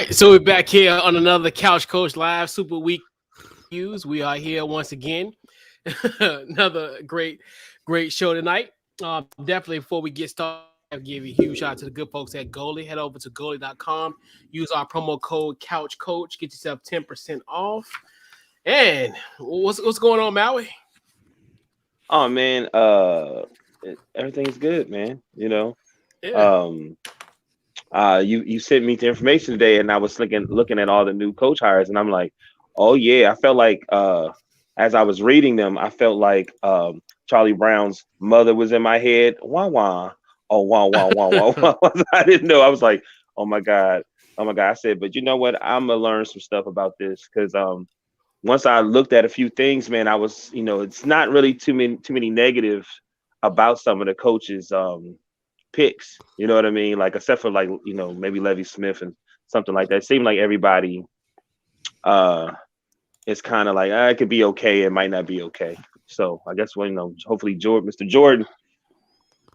right, so we're back here on another Couch Coach Live Super Week News. We are here once again. Another great show tonight. Definitely before we get started, I'll give you a huge shout out to the good folks at Goalie. Head over to goalie.com. Use our promo code CouchCoach. Get yourself 10% off. And what's going on, Maui? Oh man, everything's good, man. Yeah. You sent me the information today, and I was looking at all the new coach hires, and I'm like, oh yeah, I felt like as I was reading them, I felt like Charlie Brown's mother was in my head. Wah wah, oh wah wah wah wah wah. I didn't know. I was like, oh my god, oh my god. I said, but you know what? I'm gonna learn some stuff about this because once I looked at a few things, man, I was, it's not really too many negatives about some of the coaches' picks. You know what I mean? Like except for like, maybe Levy Smith and something like that. It seemed like everybody is kind of like, it could be okay, it might not be okay. So I guess hopefully Mr. Jordan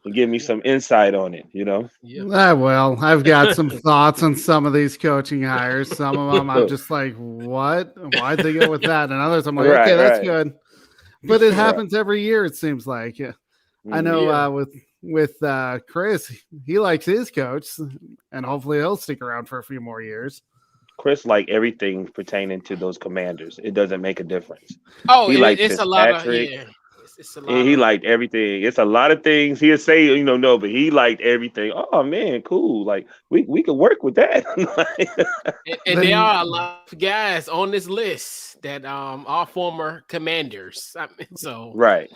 can give me some insight on it, Yeah. Well, I've got some thoughts on some of these coaching hires. Some of them I'm just like, what? Why'd they go with that? And others I'm like, Right, okay, that's right. good. But it happens every year, it seems like. I know with Chris, he likes his coach, and hopefully he'll stick around for a few more years. Chris liked everything pertaining to those Commanders. It doesn't make a difference. Oh, He liked it's a lot of Fitzpatrick. It's a lot. He liked everything. It's a lot of things. He'll say, no, but he liked everything. Oh man, cool. Like we could work with that. And there are a lot of guys on this list that are former Commanders. So Right.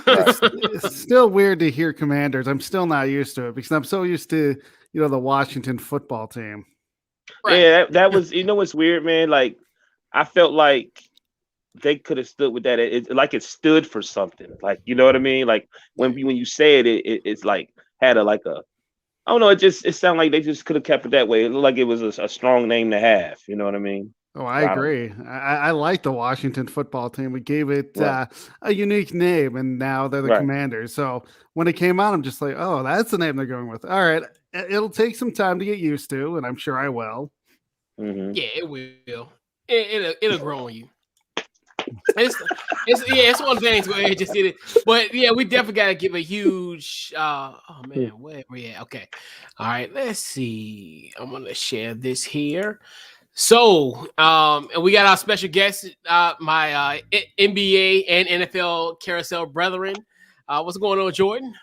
It's still weird to hear Commanders. I'm still not used to it because I'm so used to, the Washington football team. Right. Yeah, that was, what's weird, man? Like I felt like they could have stood with that. It stood for something. Like, you know what I mean? Like when you say it's like had I don't know. It sounded like they just could have kept it that way. It looked like it was a strong name to have. You know what I mean? Oh, I agree. I like the Washington football team. We gave it Right. a unique name, and now they're the Right. Commanders. So when it came out, I'm just like, oh, that's the name they're going with. All right. It'll take some time to get used to, and I'm sure I will. Mm-hmm. Yeah, it will. It'll grow on you. It's one of the things where it just did it. But yeah, we definitely gotta give a huge oh man, where we at? Okay. All right, let's see. I'm gonna share this here. So and we got our special guest, my NBA and NFL Carousel brethren. What's going on, Jordan?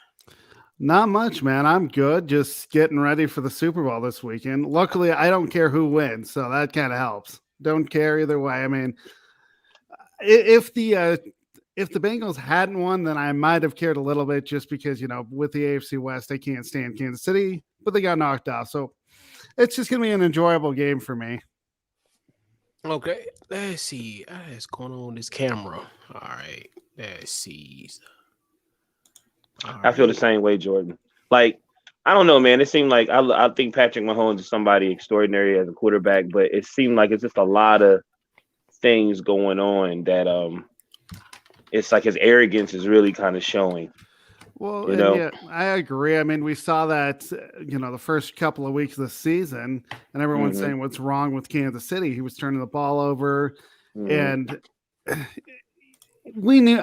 Not much, man. I'm good. Just getting ready for the Super Bowl this weekend. Luckily, I don't care who wins, so that kind of helps. Don't care either way. I mean, if the Bengals hadn't won, then I might have cared a little bit just because, with the AFC West, I can't stand Kansas City, but they got knocked off. So it's just going to be an enjoyable game for me. Okay, let's see. What's going on with this camera? All right, let's see. I feel the same way, Jordan. Like, I don't know, man. It seemed like I think Patrick Mahomes is somebody extraordinary as a quarterback, but it seemed like it's just a lot of things going on that it's like his arrogance is really kind of showing. Well, yeah, I agree. I mean, we saw that, the first couple of weeks of the season, and everyone's saying what's wrong with Kansas City. He was turning the ball over, and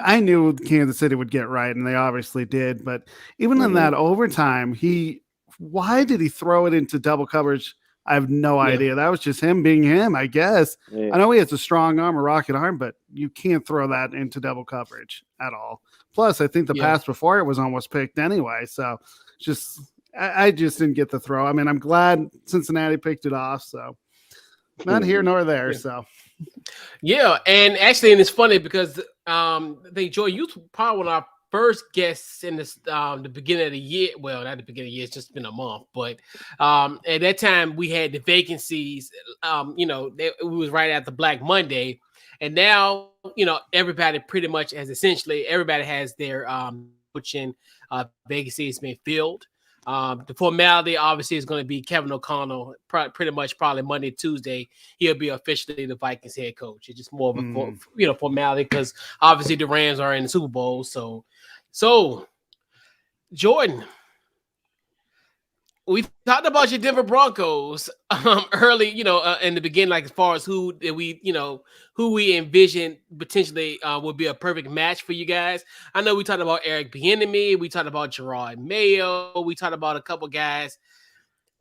I knew Kansas City would get right, and they obviously did. But even in that overtime, why did he throw it into double coverage? I have no idea. That was just him being him, I guess. Yeah. I know he has a strong arm, a rocket arm, but you can't throw that into double coverage at all. Plus, I think the pass before it was almost picked anyway. So I just didn't get the throw. I mean, I'm glad Cincinnati picked it off. So not here nor there. So yeah, and it's funny because Joy, you probably one of our first guests in this the beginning of the year. Well, not the beginning of the year, it's just been a month, but at that time we had the vacancies. It was right after Black Monday, and now everybody pretty much everybody has their coaching vacancies been filled. The formality obviously is going to be Kevin O'Connell. Probably Monday, Tuesday, he'll be officially the Vikings head coach. It's just more of a formality because obviously the Rams are in the Super Bowl. So Jordan, we talked about your Denver Broncos early, in the beginning, like as far as who we envision potentially would be a perfect match for you guys. I know we talked about Eric Bieniemy, we talked about Gerard Mayo, we talked about a couple guys,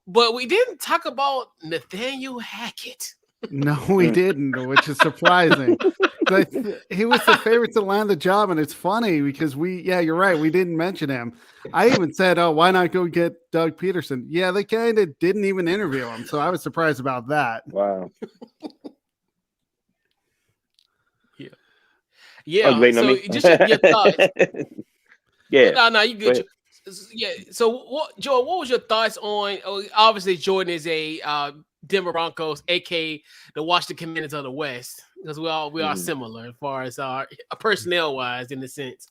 but we didn't talk about Nathaniel Hackett. No, we didn't, which is surprising. He was the favorite to land the job, and it's funny because you're right, we didn't mention him. I even said, oh, why not go get Doug Peterson? Yeah, they kind of didn't even interview him, so I was surprised about that. Wow. Yeah. So just your thoughts. Yeah. No, you good. Yeah. So, Joe, what was your thoughts on? Obviously, Jordan is a Denver Broncos, aka the Washington Commanders of the West, because we are similar as far as our personnel wise, in a sense.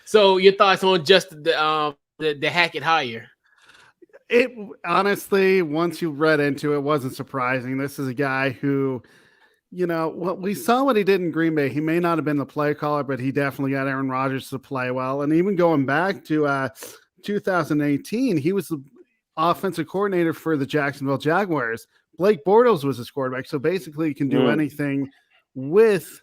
So, your thoughts on just the Hackett hire? It honestly, once you read into it, wasn't surprising. This is a guy who, we saw what he did in Green Bay. He may not have been the play caller, but he definitely got Aaron Rodgers to play well. And even going back to 2018, he was the offensive coordinator for the Jacksonville Jaguars. Blake Bortles was his quarterback. So basically he can do anything with,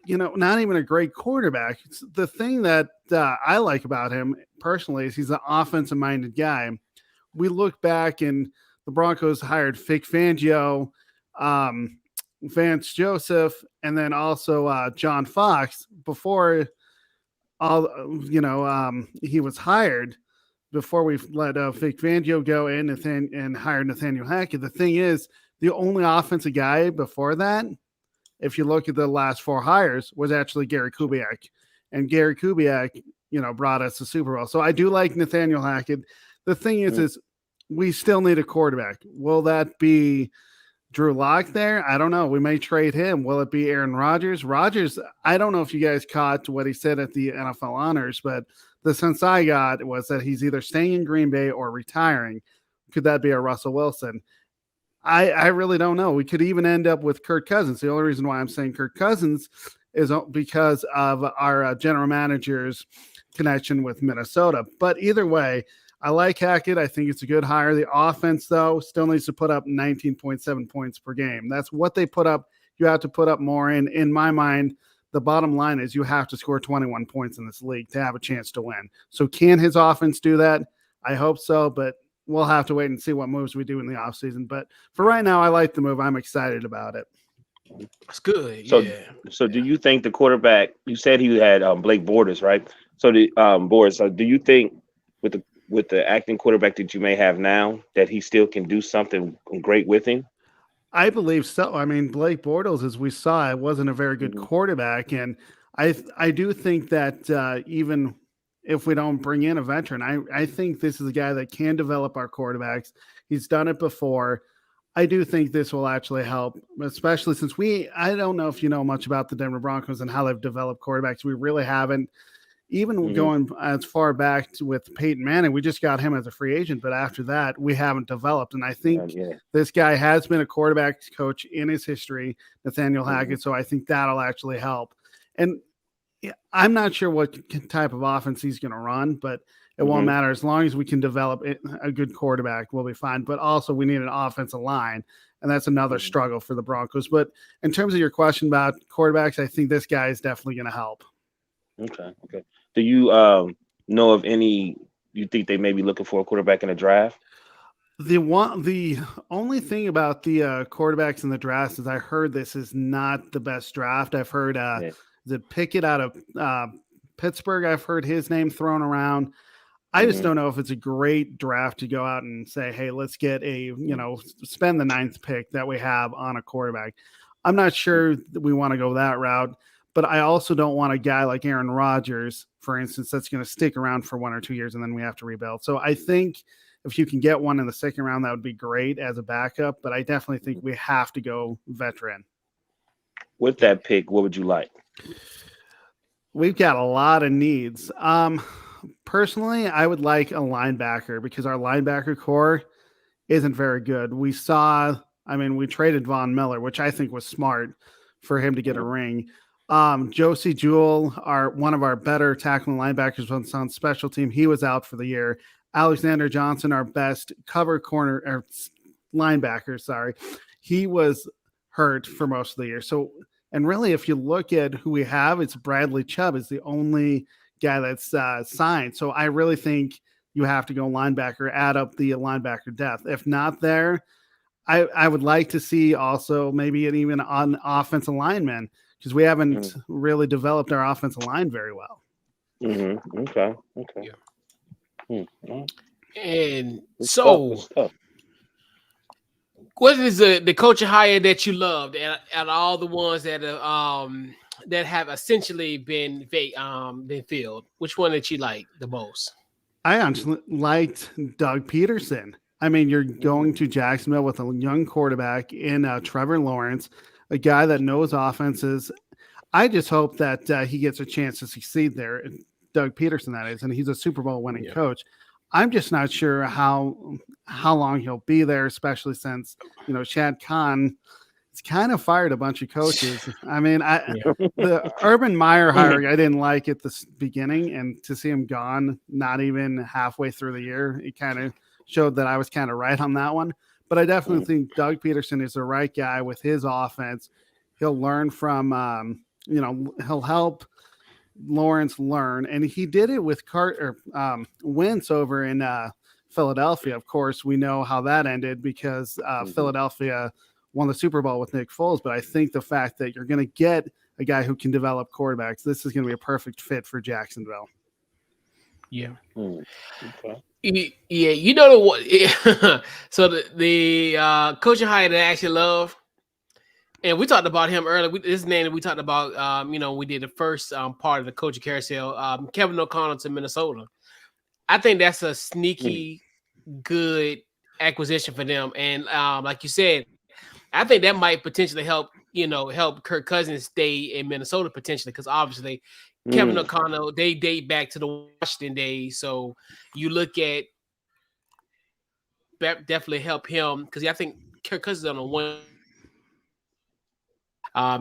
not even a great quarterback. It's the thing that I like about him personally is he's an offensive minded guy. We look back and the Broncos hired Vic Fangio, Vance Joseph, and then also John Fox before he was hired. Before we let Vic Fangio go in and hire Nathaniel Hackett. The thing is, the only offensive guy before that, if you look at the last 4 hires, was actually Gary Kubiak. And Gary Kubiak, brought us the Super Bowl. So I do like Nathaniel Hackett. The thing is we still need a quarterback. Will that be Drew Lock there? I don't know. We may trade him. Will it be Aaron Rodgers? Rodgers, I don't know if you guys caught what he said at the NFL Honors, but the sense I got was that he's either staying in Green Bay or retiring. Could that be a Russell Wilson? I really don't know. We could even end up with Kirk Cousins. The only reason why I'm saying Kirk Cousins is because of our general manager's connection with Minnesota. But either way, I like Hackett. I think it's a good hire. The offense, though, still needs to put up 19.7 points per game. That's what they put up. You have to put up more. And in my mind, the bottom line is you have to score 21 points in this league to have a chance to win. So can his offense do that? I hope so, but we'll have to wait and see what moves we do in the offseason. But for right now, I like the move. I'm excited about it. That's good. So do you think the quarterback, you said he had Blake Bortles, right? So do you think with the acting quarterback that you may have now that he still can do something great with him? I believe so. I mean, Blake Bortles, as we saw, it wasn't a very good quarterback. And I do think that even if we don't bring in a veteran, I think this is a guy that can develop our quarterbacks. He's done it before. I do think this will actually help, especially since I don't know if you know much about the Denver Broncos and how they've developed quarterbacks. We really haven't. Even going as far back with Peyton Manning, we just got him as a free agent. But after that, we haven't developed. And I think this guy has been a quarterback coach in his history, Nathaniel Hackett. So I think that'll actually help. And I'm not sure what type of offense he's going to run, but it won't matter. As long as we can develop a good quarterback, we'll be fine. But also we need an offensive line. And that's another struggle for the Broncos. But in terms of your question about quarterbacks, I think this guy is definitely going to help. Okay. Do you know of any? You think they may be looking for a quarterback in the draft? The only thing about the quarterbacks in the draft is I heard this is not the best draft. I've heard the Pickett out of Pittsburgh. I've heard his name thrown around. I just don't know if it's a great draft to go out and say, hey, let's get spend the 9th pick that we have on a quarterback. I'm not sure that we want to go that route. But I also don't want a guy like Aaron Rodgers, for instance, that's going to stick around for 1 or 2 years and then we have to rebuild. So I think if you can get one in the second round, that would be great as a backup. But I definitely think we have to go veteran. With that pick, what would you like? We've got a lot of needs. Personally, I would like a linebacker because our linebacker core isn't very good. We traded Von Miller, which I think was smart for him to get a ring. Josie Jewell, one of our better tackling linebackers on special team, he was out for the year. Alexander Johnson, our best cover corner or linebacker, sorry, he was hurt for most of the year. So, and really, if you look at who we have, it's Bradley Chubb is the only guy that's signed. So I really think you have to go linebacker, add up the linebacker depth. If not there, I would like to see also maybe even on offensive linemen because we haven't really developed our offensive line very well. Mm-hmm. Okay. Yeah. Mm-hmm. And It's so, tough. What is the coaching hire that you loved out all the ones that have essentially been filled? Which one did you like the most? I actually liked Doug Peterson. I mean, you're going to Jacksonville with a young quarterback in Trevor Lawrence, a guy that knows offenses. I just hope that he gets a chance to succeed there. Doug Peterson, that is, and he's a Super Bowl winning coach. I'm just not sure how long he'll be there, especially since, Shad Khan has kind of fired a bunch of coaches. I mean, the Urban Meyer hiring I didn't like at the beginning, and to see him gone not even halfway through the year, it kind of showed that I was kind of right on that one. But I definitely think Doug Peterson is the right guy with his offense. He'll learn from, he'll help Lawrence learn, and he did it with Wentz over in Philadelphia. Of course, we know how that ended because Philadelphia won the Super Bowl with Nick Foles. But I think the fact that you're going to get a guy who can develop quarterbacks, this is going to be a perfect fit for Jacksonville. Yeah. Okay. Yeah, you know what? So the coaching hire that I actually love. And we talked about him earlier. This name that we talked about, we did the first part of the coaching carousel. Kevin O'Connell to Minnesota. I think that's a sneaky good acquisition for them. And like you said, I think that might potentially help Kirk Cousins stay in Minnesota potentially because obviously Kevin O'Connell, they date back to the Washington days. So you look at definitely help him because I think Kirk Cousins on a one.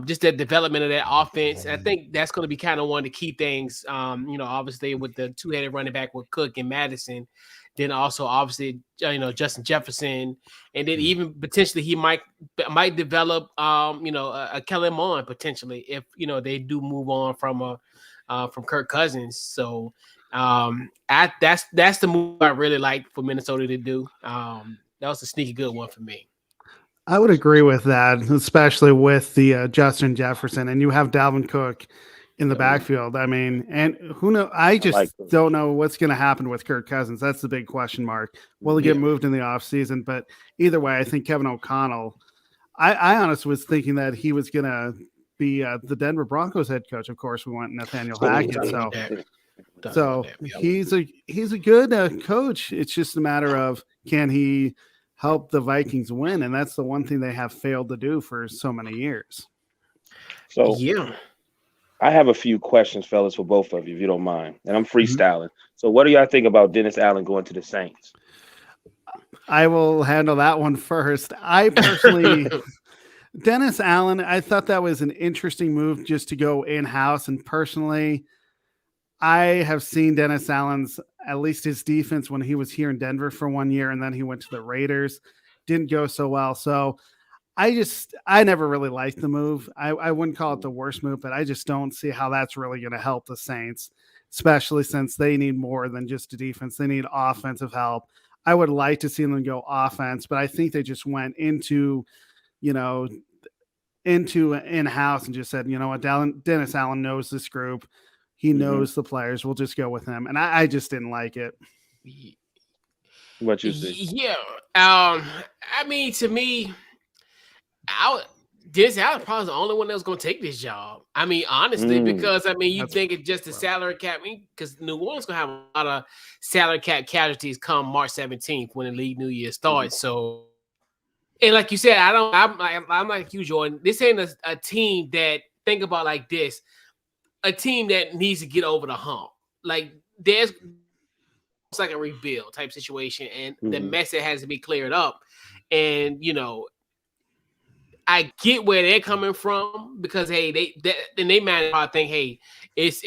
Just that development of that offense. I think that's going to be kind of one of the key things. Obviously with the two-headed running back with Cook and Madison, then also obviously Justin Jefferson, and then even potentially he might develop a Kellen Mond potentially if they do move on from Kirk Cousins. So that's the move I really like for Minnesota to do. That was a sneaky good one for me. I would agree with that, especially with the Justin Jefferson, and you have Dalvin Cook in the backfield. I mean, and who knows? I just don't know what's going to happen with Kirk Cousins. That's the big question mark. Will he get moved in the offseason? But either way, I think Kevin O'Connell, I honestly was thinking that he was going to be the Denver Broncos head coach. Of course, we want Nathaniel Hackett. So he's a good coach. It's just a matter of can he help the Vikings win, and that's the one thing they have failed to do for so many years. So I have a few questions, fellas, for both of you, if you don't mind, and I'm freestyling. So what do y'all think about Dennis Allen going to the Saints? I will handle that one first. I personally, Dennis Allen, I thought that was an interesting move just to go in-house, and personally, I have seen Dennis Allen's, at least his defense when he was here in Denver for 1 year, and then he went to the Raiders. Didn't go so well. So I never really liked the move. I wouldn't call it the worst move, but I just don't see how that's really going to help the Saints, especially since they need more than just a defense. They need offensive help. I would like to see them go offense, but I think they just went into in-house and just said, you know what, Dennis Allen knows this group. He knows the players. We'll just go with him. And I just didn't like it. What you see? Yeah. I mean, to me, Dennis Allen probably the only one that was going to take this job. I mean, honestly, because, you think it's just the salary cap. Because New Orleans going to have a lot of salary cap casualties come March 17th when the league New Year starts. So, and like you said, I'm like you, Jordan. This ain't a team that think about like this. A team that needs to get over the hump. Like it's like a rebuild type situation, and the mess that has to be cleared up. And I get where they're coming from because they might think, hey, it's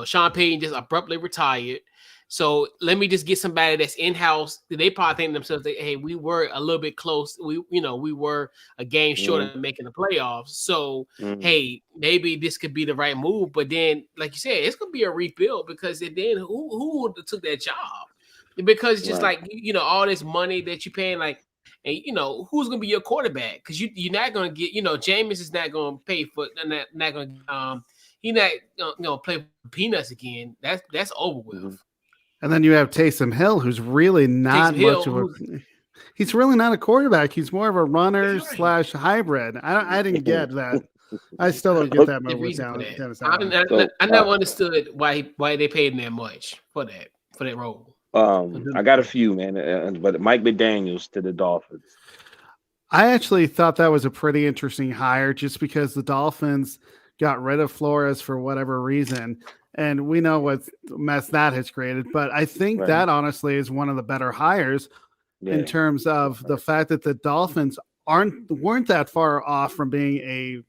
Sean Payton just abruptly retired. So let me just get somebody that's in house. They probably think to themselves, that, hey, we were a little bit close. We were a game short Mm-hmm. of making the playoffs. So Mm-hmm. hey, maybe this could be the right move. But then, like you said, it's gonna be a rebuild because then who would have took that job? Because it's just Right. like all this money that you're paying, like, and who's gonna be your quarterback? Because you're not gonna get Jameis is not gonna pay for not gonna he not play for peanuts again. That's over Mm-hmm. with. And then you have Taysom Hill, who's really not Taysom much Hill, of a. who's He's really not a quarterback. He's more of a runner right. / hybrid. I didn't get that. I still don't get that move with Reason for that. Dennis Allen. So I never understood why they paid him that much for that role. I got a few, man, but Mike McDaniels to the Dolphins. I actually thought that was a pretty interesting hire just because the Dolphins got rid of Flores for whatever reason. And we know what mess that has created. But I think Right. that honestly is one of the better hires in Yeah. terms of the fact that the Dolphins weren't that far off from being a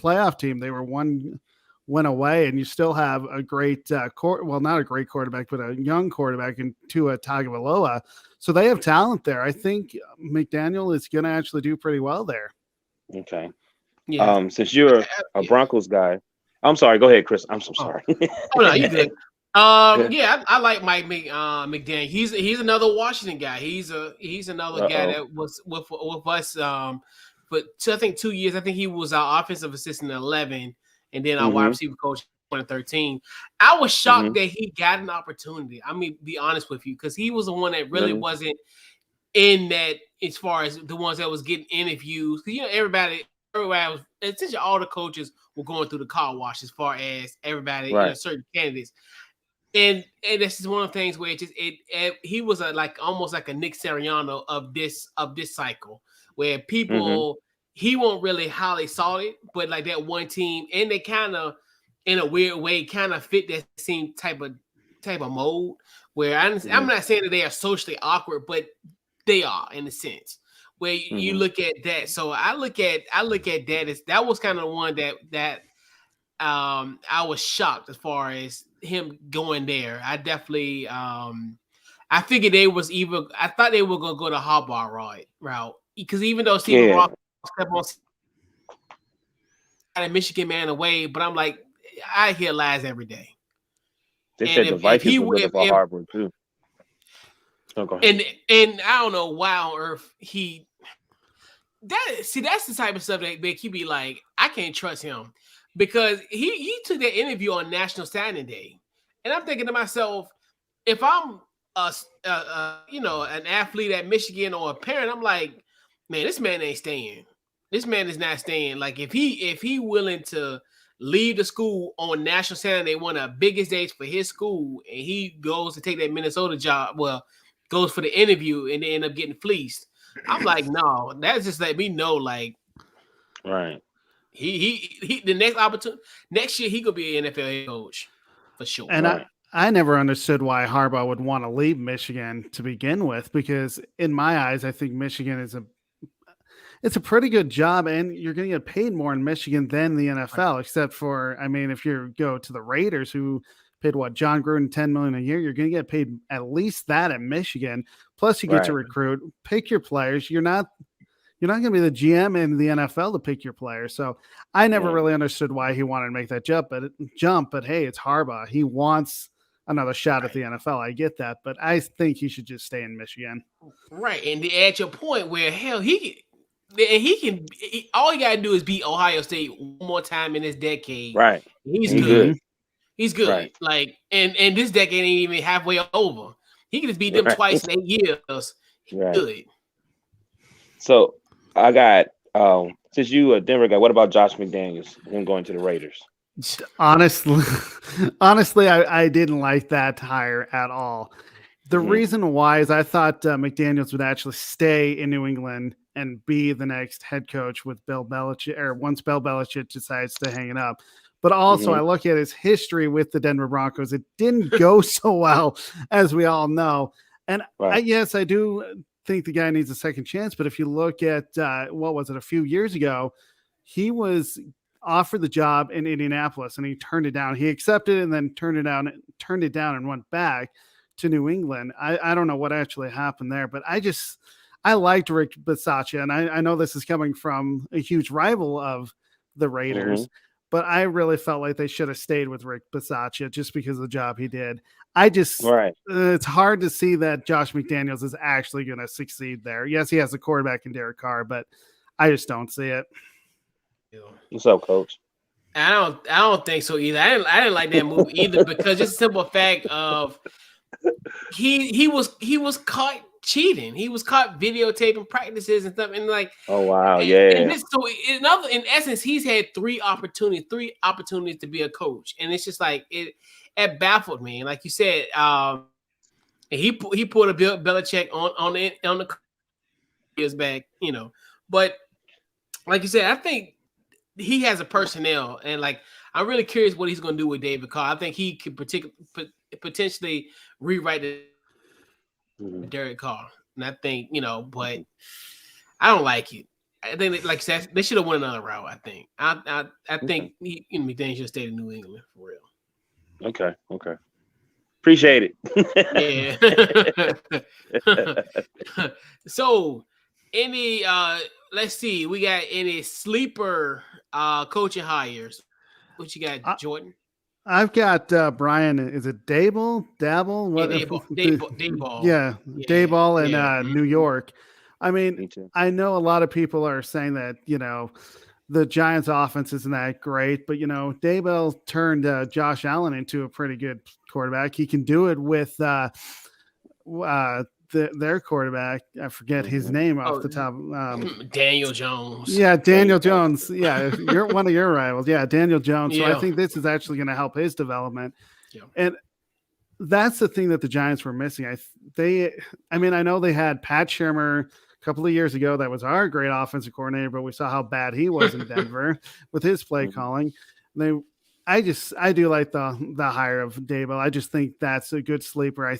playoff team. They were one went away, and you still have a great not a great quarterback, but a young quarterback in Tua Tagovailoa. So they have talent there. I think McDaniel is going to actually do pretty well there. Okay. Yeah. Since you're a Broncos guy, I'm sorry. Go ahead, Chris. I'm so sorry. Oh no, you good. Yeah, I like Mike McDaniel. He's another Washington guy. He's another guy that was with us for I think 2 years. I think he was our offensive assistant in 11, and then our wide receiver coach in 2013. I was shocked that he got an opportunity. I mean, be honest with you, because he was the one that really wasn't in that as far as the ones that was getting interviews. Because everybody was essentially all the coaches were going through the car wash as far as everybody, certain candidates. And this is one of the things where he was almost like a Nick Sirianni of this cycle, where people he won't really highly saw it, but like that one team, and they kind of in a weird way kind of fit that same type of mode. Where I'm not saying that they are socially awkward, but they are in a sense where you look at that. So I look at that as that was kind of the one that I was shocked as far as him going there. I definitely I figured I thought they were gonna go the Harbaugh route because even though Stephen Ross kept on a Michigan man away, but I'm like, I hear lies every day. They said the Vikings were looking for Harbaugh too. Oh, go ahead. And I don't know why on earth that's the type of stuff that he be like, I can't trust him. Because he took that interview on National Signing Day, and I'm thinking to myself, if I'm an athlete at Michigan or a parent, I'm like, man, this man ain't staying. This man is not staying. Like if he willing to leave the school on National Signing Day, one of the biggest days for his school, and he goes to take that Minnesota job, goes for the interview and they end up getting fleeced. I'm like, no, that's just let me know, like, right. He the next opportunity next year he could be an NFL head coach for sure. And I never understood why Harbaugh would want to leave Michigan to begin with, because in my eyes, I think Michigan is it's a pretty good job, and you're going to get paid more in Michigan than the NFL, except for, I mean, if you go to the Raiders, who paid John Gruden $10 million a year, you're going to get paid at least that at Michigan. Plus, you get to recruit, pick your players. You're not going to be the GM in the NFL to pick your players. So I never really understood why he wanted to make that jump. But hey, it's Harbaugh. He wants another shot at the NFL. I get that, but I think he should just stay in Michigan. Right, and at your point where hell all he got to do is beat Ohio State one more time in this decade. Right, he's good. He's good. Right. Like, and this decade ain't even halfway over. He can just beat them twice in 8 years. He's good. So I got since you a Denver guy, what about Josh McDaniels, him going to the Raiders? Honestly, I didn't like that hire at all. The reason why is I thought McDaniels would actually stay in New England and be the next head coach with Bill Belichick, or once Bill Belichick decides to hang it up. But also, I look at his history with the Denver Broncos. It didn't go so well, as we all know. And yes, I do think the guy needs a second chance. But if you look at, what was it, a few years ago, he was offered the job in Indianapolis and he turned it down. He accepted it and then turned it down and went back to New England. I don't know what actually happened there, but I liked Rick Bisaccia, and I know this is coming from a huge rival of the Raiders, but I really felt like they should have stayed with Rick Bisaccia just because of the job he did. It's hard to see that Josh McDaniels is actually going to succeed there. Yes, he has a quarterback in Derek Carr, but I just don't see it. What's up, Coach? I don't think so either. I didn't like that move either because just the simple fact of he was caught cheating. He was caught videotaping practices and stuff, and like, oh wow, so in essence, he's had three opportunities to be a coach, and it's just like it baffled me. And like you said, and he pulled a Bill Belichick on the years back, but like you said, I think he has a personnel, and like I'm really curious what he's going to do with David Carr. I think he could potentially rewrite the Derek Carr, and I think but I don't like it. I think, like I said, they should have went another route. I think. I think McDaniels should stay in New England for real. Okay. Appreciate it. Yeah. So, any let's see, we got any sleeper coaching hires? What you got, Jordan? I've got Brian. Is it Daboll? What? Yeah, Daboll. Yeah, Daboll in New York. I mean, I know a lot of people are saying that the Giants' offense isn't that great, but Daboll turned Josh Allen into a pretty good quarterback. He can do it with their quarterback. I forget his name off the top. Daniel Jones. Yeah, Daniel Jones. Yeah, you're one of your rivals. Yeah, Daniel Jones. So I think this is actually going to help his development. Yeah. And that's the thing that the Giants were missing. I know they had Pat Shurmur a couple of years ago. That was our great offensive coordinator, but we saw how bad he was in Denver with his play calling. I do like the hire of Daboll. I just think that's a good sleeper.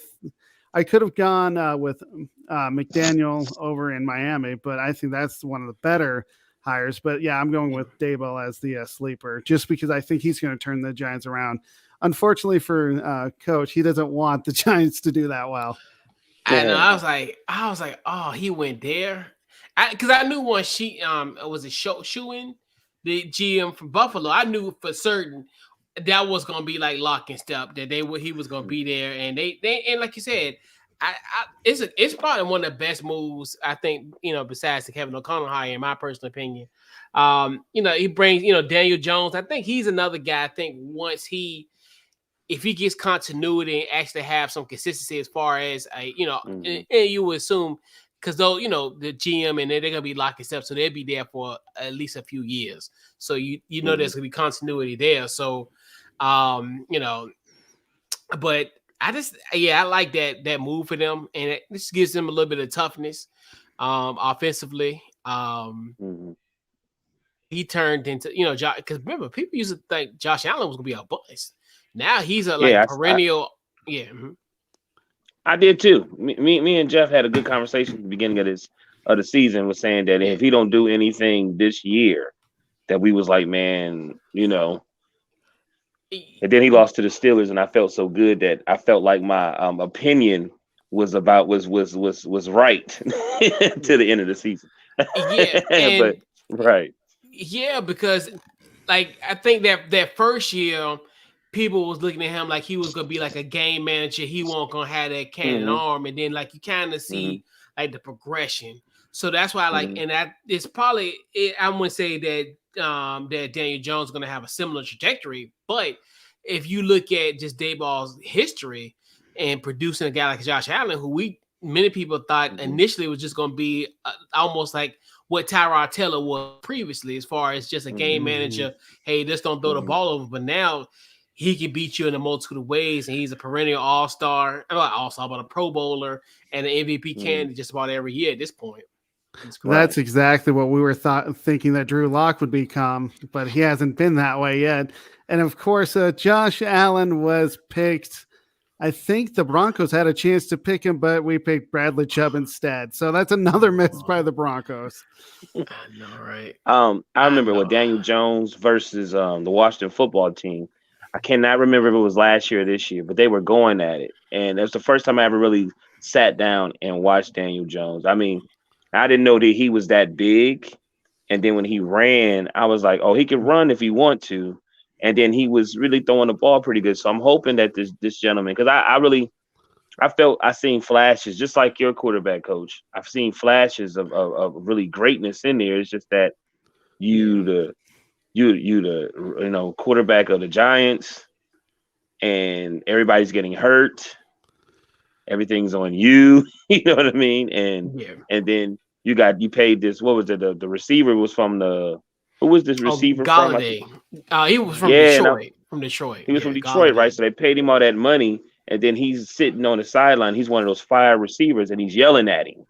I could have gone with McDaniel over in Miami, but I think that's one of the better hires. But yeah, I'm going with Daboll as the sleeper, just because I think he's going to turn the Giants around. Unfortunately for Coach, he doesn't want the Giants to do that well. I know. I was like, oh, he went there, because I knew once was it Shewin, the GM from Buffalo. I knew for certain that was gonna be like lock and step, that he was gonna be there, and they and like you said, it's probably one of the best moves, I think, besides the Kevin O'Connell hire, in my personal opinion. He brings Daniel Jones. I think he's another guy. I think if he gets continuity and actually have some consistency as far as and you would assume, because though the GM and they're gonna be lock and step, so they'll be there for at least a few years. So there's gonna be continuity there. So but I like that move for them, and it just gives them a little bit of toughness offensively. He turned into because remember, people used to think Josh Allen was gonna be a bust. Now he's a perennial. I did too. Me and Jeff had a good conversation at the beginning of the season, was saying that if he don't do anything this year, that we was like, man, And then he lost to the Steelers, and I felt so good that I felt like my opinion was right to the end of the season. Yeah, right. Yeah, because like I think that first year, people was looking at him like he was gonna be like a game manager. He wasn't gonna have that cannon arm, and then like you kind of see like the progression. So that's why I like, and that it's probably I wouldn't say that that Daniel Jones is gonna have a similar trajectory, but if you look at just Daboll's history and producing a guy like Josh Allen, who many people thought initially was just gonna be almost like what Tyrod Taylor was previously, as far as just a game manager. Hey, just don't throw the ball over. But now he can beat you in a multitude of ways, and he's a perennial all-star, not all-star, but a Pro Bowler and an MVP candidate just about every year at this point. That's exactly what we were thinking that Drew Lock would become, but he hasn't been that way yet. And of course, Josh Allen was picked. I think the Broncos had a chance to pick him, but we picked Bradley Chubb instead. So that's another miss by the Broncos. I know, right? I remember with Daniel Jones versus the Washington football team. I cannot remember if it was last year or this year, but they were going at it. And it was the first time I ever really sat down and watched Daniel Jones. I mean, I didn't know that he was that big. And then when he ran, I was like, oh, he can run if he want to. And then he was really throwing the ball pretty good. So I'm hoping that this gentleman, because I seen flashes, just like your quarterback coach. I've seen flashes of really greatness in there. It's just that the quarterback of the Giants, and everybody's getting hurt. Everything's on you. You know what I mean? And then you paid this. What was it? The receiver was from who was this receiver from? He was from Detroit. He was from Detroit, right? So they paid him all that money, and then he's sitting on the sideline. He's one of those fire receivers, and he's yelling at him.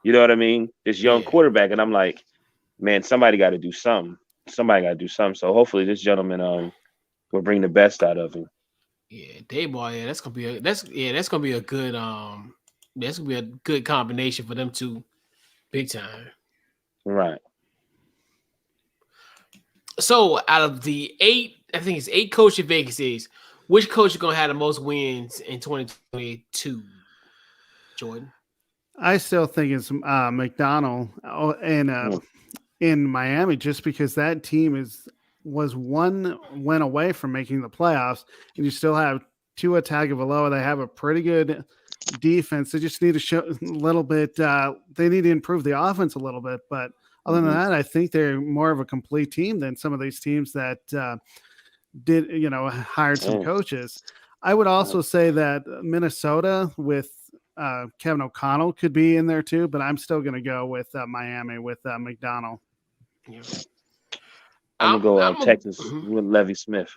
You know what I mean? This young quarterback, and I'm like, man, somebody got to do something. Somebody got to do something. So hopefully this gentleman will bring the best out of him. Yeah, Dayball. Yeah, that's gonna be a good that's gonna be a good combination for them two, big time. Right. So out of the 8, I think it's 8 coaching vacancies, which coach is gonna have the most wins in 2022? Jordan. I still think it's McDonald in Miami, just because that team was one win away from making the playoffs, and you still have Tua Tagovailoa. They have a pretty good defense. They just need to show a little bit. They need to improve the offense a little bit, but other than that, I think they're more of a complete team than some of these teams that hired some coaches. I would also say that Minnesota with Kevin O'Connell could be in there too, but I'm still going to go with Miami with McDonald. Yeah. I'm going to go Texas with Levy Smith.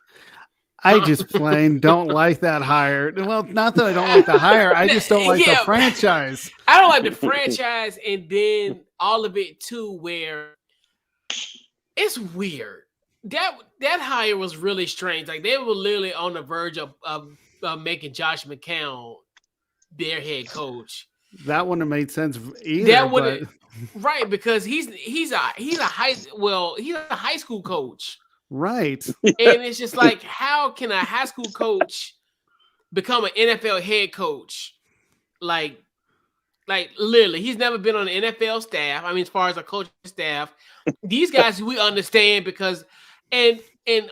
I just plain don't like that hire. Well, not that I don't like the hire. I just don't like the franchise. I don't like the franchise, and then all of it too, where it's weird. That hire was really strange. Like they were literally on the verge of making Josh McCown their head coach. That wouldn't have made sense either. Right, because he's a high school coach. Right. And it's just like, how can a high school coach become an NFL head coach? Like literally, he's never been on the NFL staff. I mean, as far as a coaching staff, these guys we understand because, and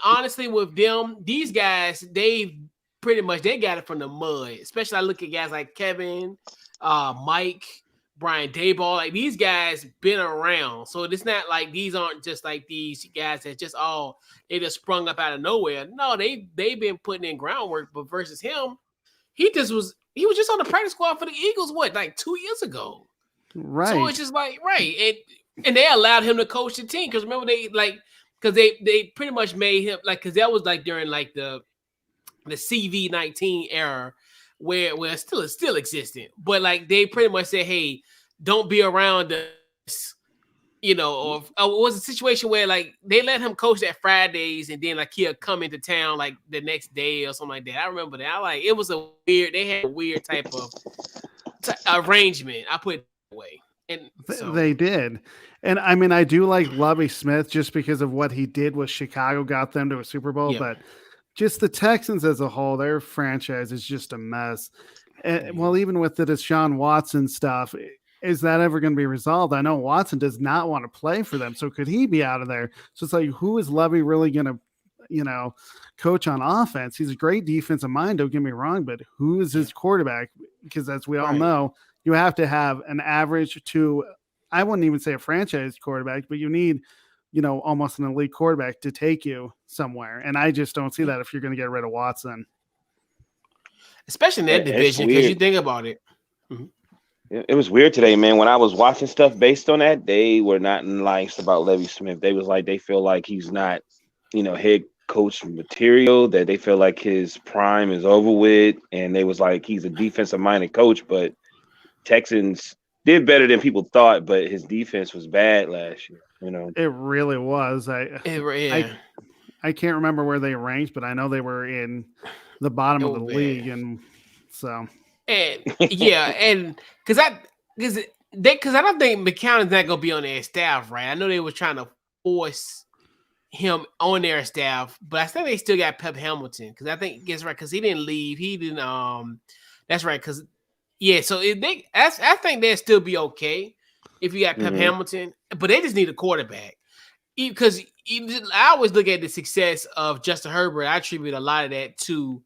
honestly, with them, these guys they got it from the mud. Especially I look at guys like Kevin, Mike, Brian Dayball, like these guys been around. So it's not like these aren't just like these guys that they just sprung up out of nowhere. No, they've been putting in groundwork, but versus him, he was just on the practice squad for the Eagles, like 2 years ago. Right. So it's just like, right. And they allowed him to coach the team. Because remember they pretty much made him because that was like during like the CV-19 era where it's still existent. But like they pretty much said, hey, don't be around us, or it was a situation where like they let him coach that Fridays and then like he'll come into town like the next day or something like that. I remember that. It was they had a weird type of arrangement. I put it that way. And they did. And I mean, I do like Lovie Smith just because of what he did with Chicago, got them to a Super Bowl, but just the Texans as a whole, their franchise is just a mess. And, well, even with the Deshaun Watson stuff, is that ever going to be resolved? I know Watson does not want to play for them. So could he be out of there? So it's like, who is Lovey really going to, coach on offense? He's a great defensive mind. Don't get me wrong, but who is his quarterback? Because as we all know, you have to have an average to, I wouldn't even say a franchise quarterback, but you need, almost an elite quarterback to take you somewhere. And I just don't see that if you're going to get rid of Watson. Especially in that division, because you think about it. Mm-hmm. It was weird today, man. When I was watching stuff based on that, they were not nice about Lovie Smith. They was like, they feel like he's not, head coach material, that they feel like his prime is over with. And they was like, he's a defensive minded coach, but Texans did better than people thought, but his defense was bad last year. It really was. I can't remember where they ranked, but I know they were in the bottom of the league, and so. And because I don't think McCown is not gonna be on their staff, right? I know they were trying to force him on their staff, but I think they still got Pep Hamilton because I think guess right because he didn't leave. He didn't. That's right because yeah. So if they, I think they'd still be okay if you got Pep Hamilton, but they just need a quarterback because I always look at the success of Justin Herbert. I attribute a lot of that to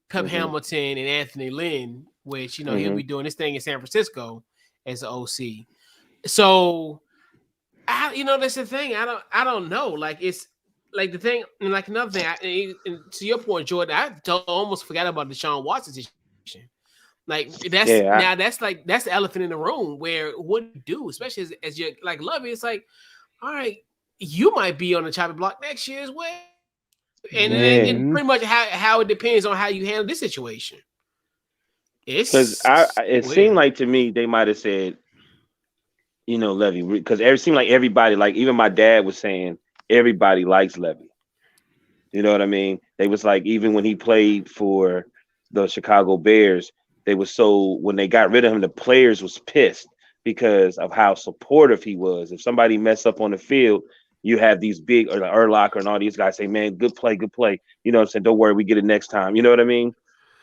Pep Hamilton and Anthony Lynn, which he'll be doing this thing in San Francisco as an OC. So that's the thing. I don't know. Like it's like the thing, and like another thing. And to your point, Jordan, I almost forgot about Deshaun Watson situation. Like that's the elephant in the room. Where what do you do, especially as you're like Lovey? It's like, all right, you might be on the chopping block next year as well. And pretty much how it depends on how you handle this situation. Because it seemed like to me they might have said, Levy, because it seemed like everybody, like even my dad was saying, everybody likes Levy. You know what I mean? They was like, even when he played for the Chicago Bears, when they got rid of him, the players was pissed because of how supportive he was. If somebody messed up on the field, you have these big, or the Urlacher and all these guys say, man, good play. You know what I'm saying? Don't worry, we get it next time. You know what I mean?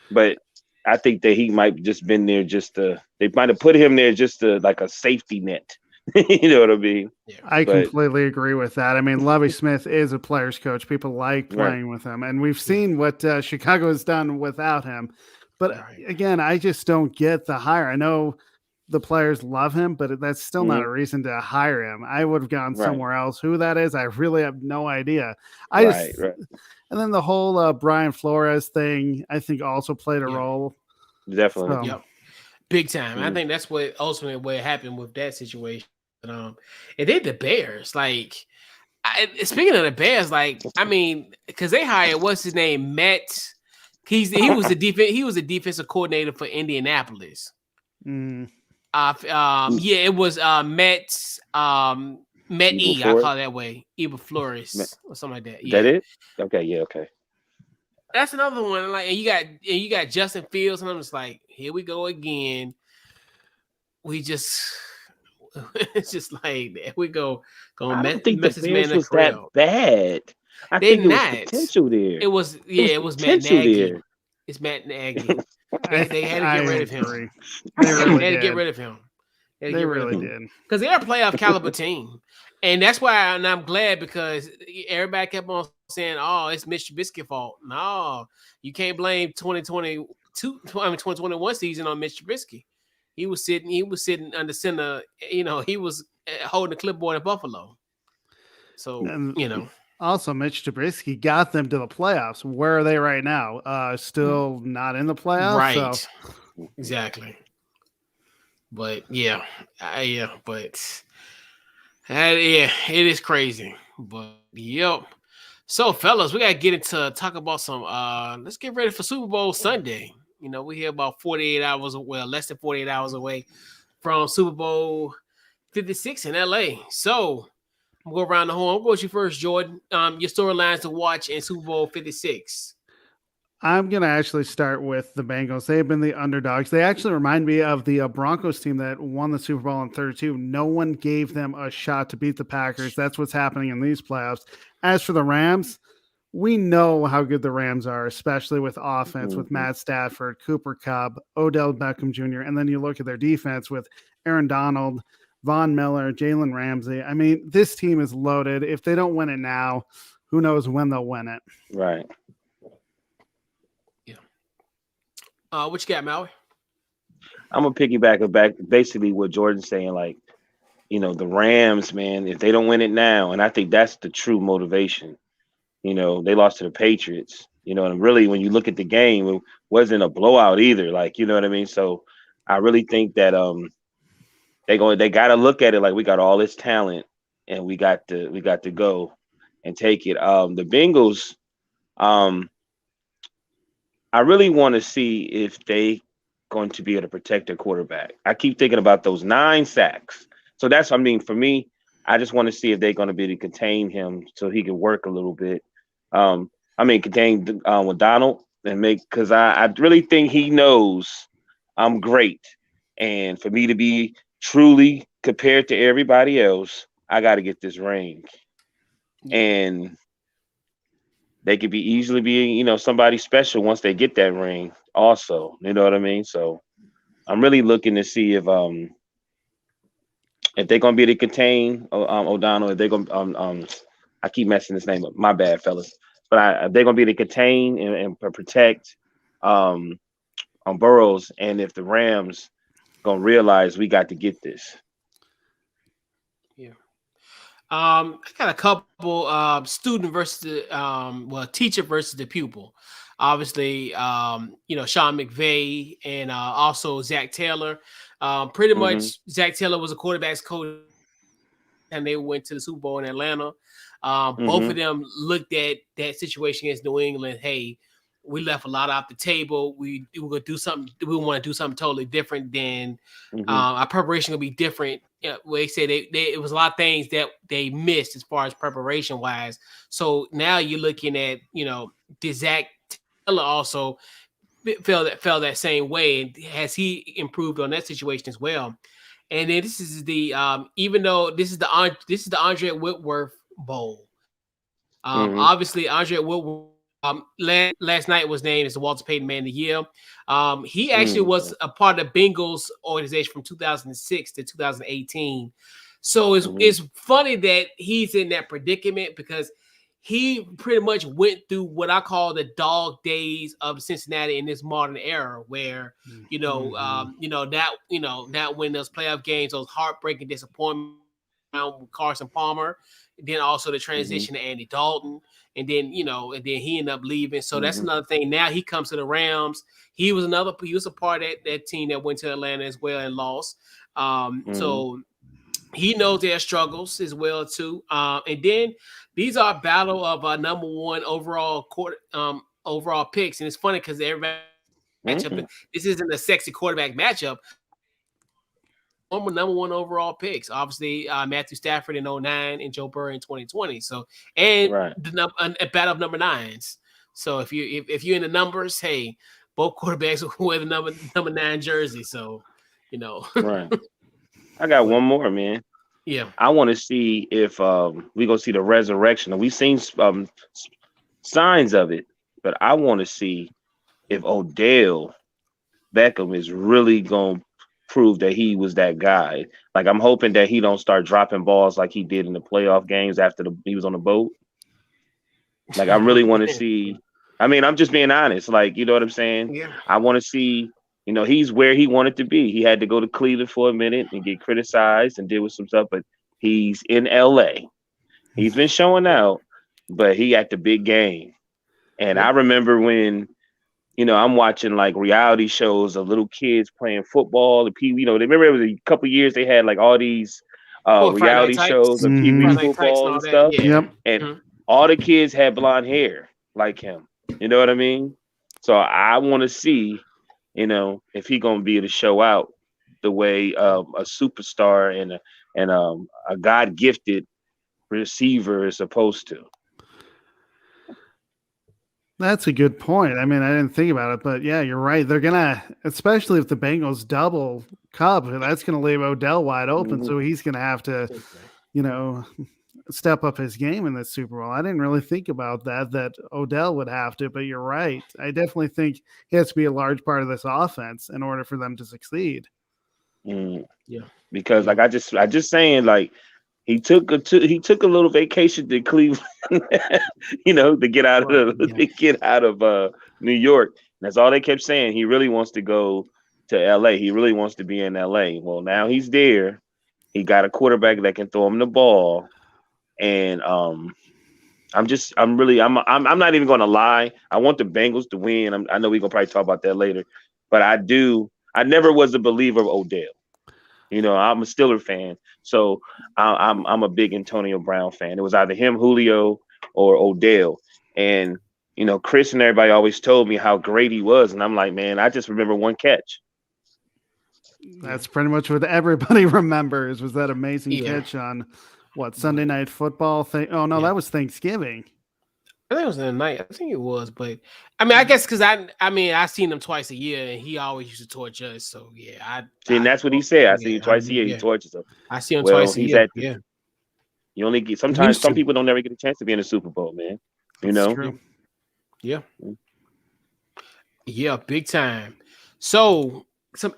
But I think that he might just been there they might have put him there just like a safety net. You know what I mean? Yeah. I completely agree with that. I mean, Lovie Smith is a player's coach. People like playing with him. And we've seen what Chicago has done without him. But again, I just don't get the hire. I know the players love him, but that's still not a reason to hire him. I would have gone somewhere else. Who that is, I really have no idea. And then the whole Brian Flores thing, I think also played a role. Definitely. So. Big time. I think that's what ultimately what happened with that situation. And then the Bears, like, speaking of the Bears, like, I mean, because they hired what's his name, Matt. He was a defensive coordinator for Indianapolis. It was Matt E. I call it that way, Eva Flores or something like that. Yeah. That it? Okay, yeah, okay. That's another one. Like, and you got Justin Fields, and I'm just like, here we go again. It's just like there we go. I don't think the Bears was that bad. I think it was potential there. It was Matt Nagy. There. It's Matt Nagy. They had to get rid of him. They had to get rid of him. They really did. Because they're a playoff caliber team. And that's why I'm glad because everybody kept on saying, oh, it's Mitch Trubisky's fault. No, you can't blame 2021 season on Mitch Trubisky. He was sitting under center, he was holding the clipboard in Buffalo. So, Also, Mitch Trubisky got them to the playoffs. Where are they right now? Still not in the playoffs? Right. So. Exactly. But, it is crazy. But, yep. So, fellas, we got to get into talk about some let's get ready for Super Bowl Sunday. We're here about 48 hours, less than 48 hours away from Super Bowl 56 in LA. So, we'll go around the horn. I'll go with you first, Jordan. Your storylines to watch in Super Bowl 56. I'm going to actually start with the Bengals. They've been the underdogs. They actually remind me of the Broncos team that won the Super Bowl in 32. No one gave them a shot to beat the Packers. That's what's happening in these playoffs. As for the Rams, we know how good the Rams are, especially with offense, with Matt Stafford, Cooper Kupp, Odell Beckham Jr., and then you look at their defense with Aaron Donald, Von Miller, Jalen Ramsey. I mean, this team is loaded. If they don't win it now, who knows when they'll win it. Right. Yeah. What you got, Maui? I'm going to piggyback basically what Jordan's saying, like, the Rams, man, if they don't win it now, and I think that's the true motivation. They lost to the Patriots, and really when you look at the game, it wasn't a blowout either. Like, you know what I mean? So I really think that they got to look at it like we got all this talent and we got to go and take it. The Bengals, I really want to see if they going to be able to protect their quarterback. I keep thinking about those 9 sacks. So that's, for me, I just want to see if they're going to be able to contain him so he can work a little bit. Contain with Donald and because I really think he knows I'm great. And for me to be truly compared to everybody else, I got to get this ring. And they could be easily be, somebody special once they get that ring. Also, you know what I mean. So I'm really looking to see if they're gonna be able to contain O'Donnell. If they're gonna I keep messing his name up. My bad, fellas. But if they're gonna be able to contain and protect on Burrows, and if the Rams gonna realize we got to get this. Yeah. I got a couple student versus the teacher versus the pupil. Obviously, Sean McVay and also Zach Taylor. Pretty much Zach Taylor was a quarterback's coach and they went to the Super Bowl in Atlanta. Both of them looked at that situation against New England. Hey, we left a lot off the table. We were gonna do something. We want to do something totally different. Than our preparation will be different. They said it was a lot of things that they missed as far as preparation wise. So now you're looking at did Zach Taylor also fell that same way, and has he improved on that situation as well? And then this is the even though this is the Andre Whitworth Bowl. Obviously Andre Whitworth last night was named as the Walter Payton Man of the Year. He actually was a part of the Bengals organization from 2006 to 2018. So it's funny that he's in that predicament because he pretty much went through what I call the dog days of Cincinnati in this modern era, where that when those playoff games, those heartbreaking disappointments with Carson Palmer, then also the transition to Andy Dalton, and then he ended up leaving. So that's another thing. Now he comes to the Rams. He was a part of that team that went to Atlanta as well and lost. So he knows their struggles as well too. And then these are a battle of number one overall picks, and it's funny because everybody matchup. This isn't a sexy quarterback matchup. Number one overall picks, obviously Matthew Stafford in 2009 and Joe Burrow in 2020. So a battle of number nines. So if you're in the numbers, hey, both quarterbacks will wear the number 9 jersey. So right. I got one more, man. Yeah, I want to see if we gonna see the resurrection. We've seen signs of it, but I want to see if Odell Beckham is really gonna prove that he was that guy. Like, I'm hoping that he don't start dropping balls like he did in the playoff games after he was on the boat. Like, I really want to see. I mean, I'm just being honest. Like, you know what I'm saying? Yeah. I want to see. He's where he wanted to be. He had to go to Cleveland for a minute and get criticized and deal with some stuff, but he's in LA. He's been showing out, but he at the big game. And I remember when, I'm watching like reality shows of little kids playing football. They remember it was a couple years they had like all these reality shows of TV football and stuff. Yeah. And all the kids had blonde hair like him. You know what I mean? So I want to see, if he gonna be able to show out the way a superstar and a God gifted receiver is supposed to. That's a good point. I mean, I didn't think about it, but yeah, you're right. They're gonna, especially if the Bengals double Cup, that's gonna leave Odell wide open. So he's gonna have to, step up his game in the Super Bowl. I didn't really think about that Odell would have to, but you're right. I definitely think he has to be a large part of this offense in order for them to succeed. Yeah, because like I just saying, like he took a little vacation to Cleveland, to get out of New York. And that's all they kept saying. He really wants to go to LA. He really wants to be in LA. Well, now he's there. He got a quarterback that can throw him the ball. And I'm not even going to lie. I want the Bengals to win. I know we're going to probably talk about that later, but I never was a believer of Odell. I'm a Steeler fan, so I'm a big Antonio Brown fan. It was either him, Julio, or Odell. And Chris and everybody always told me how great he was, and I'm like, man, I just remember one catch. That's pretty much what everybody remembers, was that amazing catch on Sunday Night Football thing. Oh no, that was Thanksgiving. I think it was in the night. I think it was, but I mean, I guess because I seen him twice a year, and he always used to torch us. So yeah, and that's what he said. I see him twice a year. He torches us. I see him twice a year. You only get sometimes some people don't ever get a chance to be in the Super Bowl, man. That's true. Yeah. Yeah, big time. So some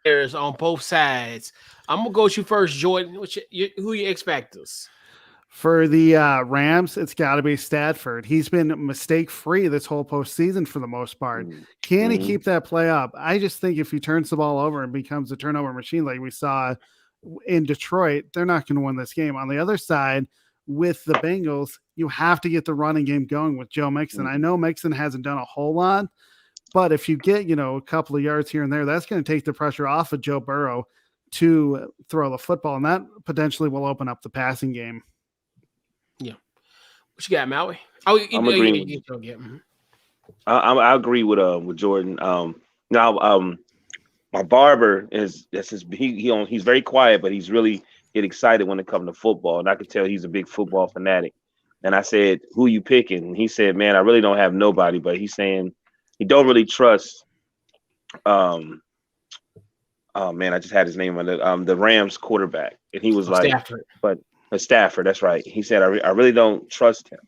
errors on both sides. I'm gonna go with you first, Jordan. Who are your X factors? For the Rams, it's got to be Stafford. He's been mistake free this whole postseason for the most part. Can he Mm-hmm. keep that play up? I just think if he turns the ball over and becomes a turnover machine like we saw in Detroit, they're not going to win this game. On the other side, with the Bengals, you have to get the running game going with Joe Mixon. I know Mixon hasn't done a whole lot, but if you get, a couple of yards here and there, that's going to take the pressure off of Joe Burrow to throw the football, and that potentially will open up the passing game. Yeah. What you got, Maui? Oh, I'm agreeing. I agree with Jordan. Now my barber he's very quiet, but he's really get excited when it comes to football, and I could tell he's a big football fanatic. And I said, "Who you picking?" And he said, "Man, I really don't have nobody," but he's saying he don't really trust. Oh man, I just had his name on the Rams quarterback, and he was like, Stafford. "But Stafford, that's right." He said, I really don't trust him."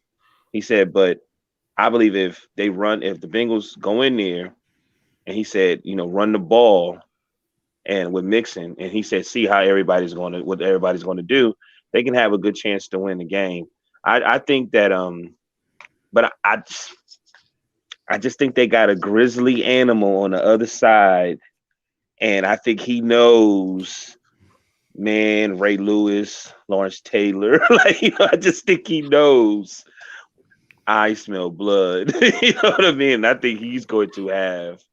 He said, "But I believe if the Bengals go in there," and he said, run the ball and with Mixon, and he said, see how what everybody's going to do, they can have a good chance to win the game. I think that but I just think they got a grizzly animal on the other side, and I think he knows, man, Ray Lewis, Lawrence Taylor, I just think he knows. I smell blood. You know what I mean? I think he's going to have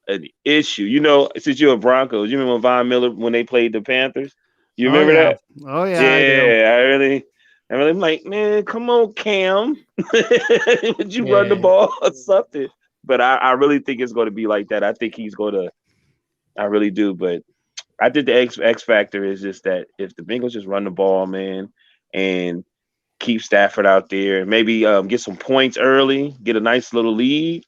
an issue. Since you're a Broncos, you remember Von Miller when they played the Panthers? You remember that? Oh yeah, Yeah, I do. I really am like, man, come on, Cam. Would you run the Yeah. ball or something? But I really think it's going to be like that. I think he's going to. I really do. But I think the X factor is just that if the Bengals just run the ball, man, and keep Stafford out there, maybe get some points early, get a nice little lead,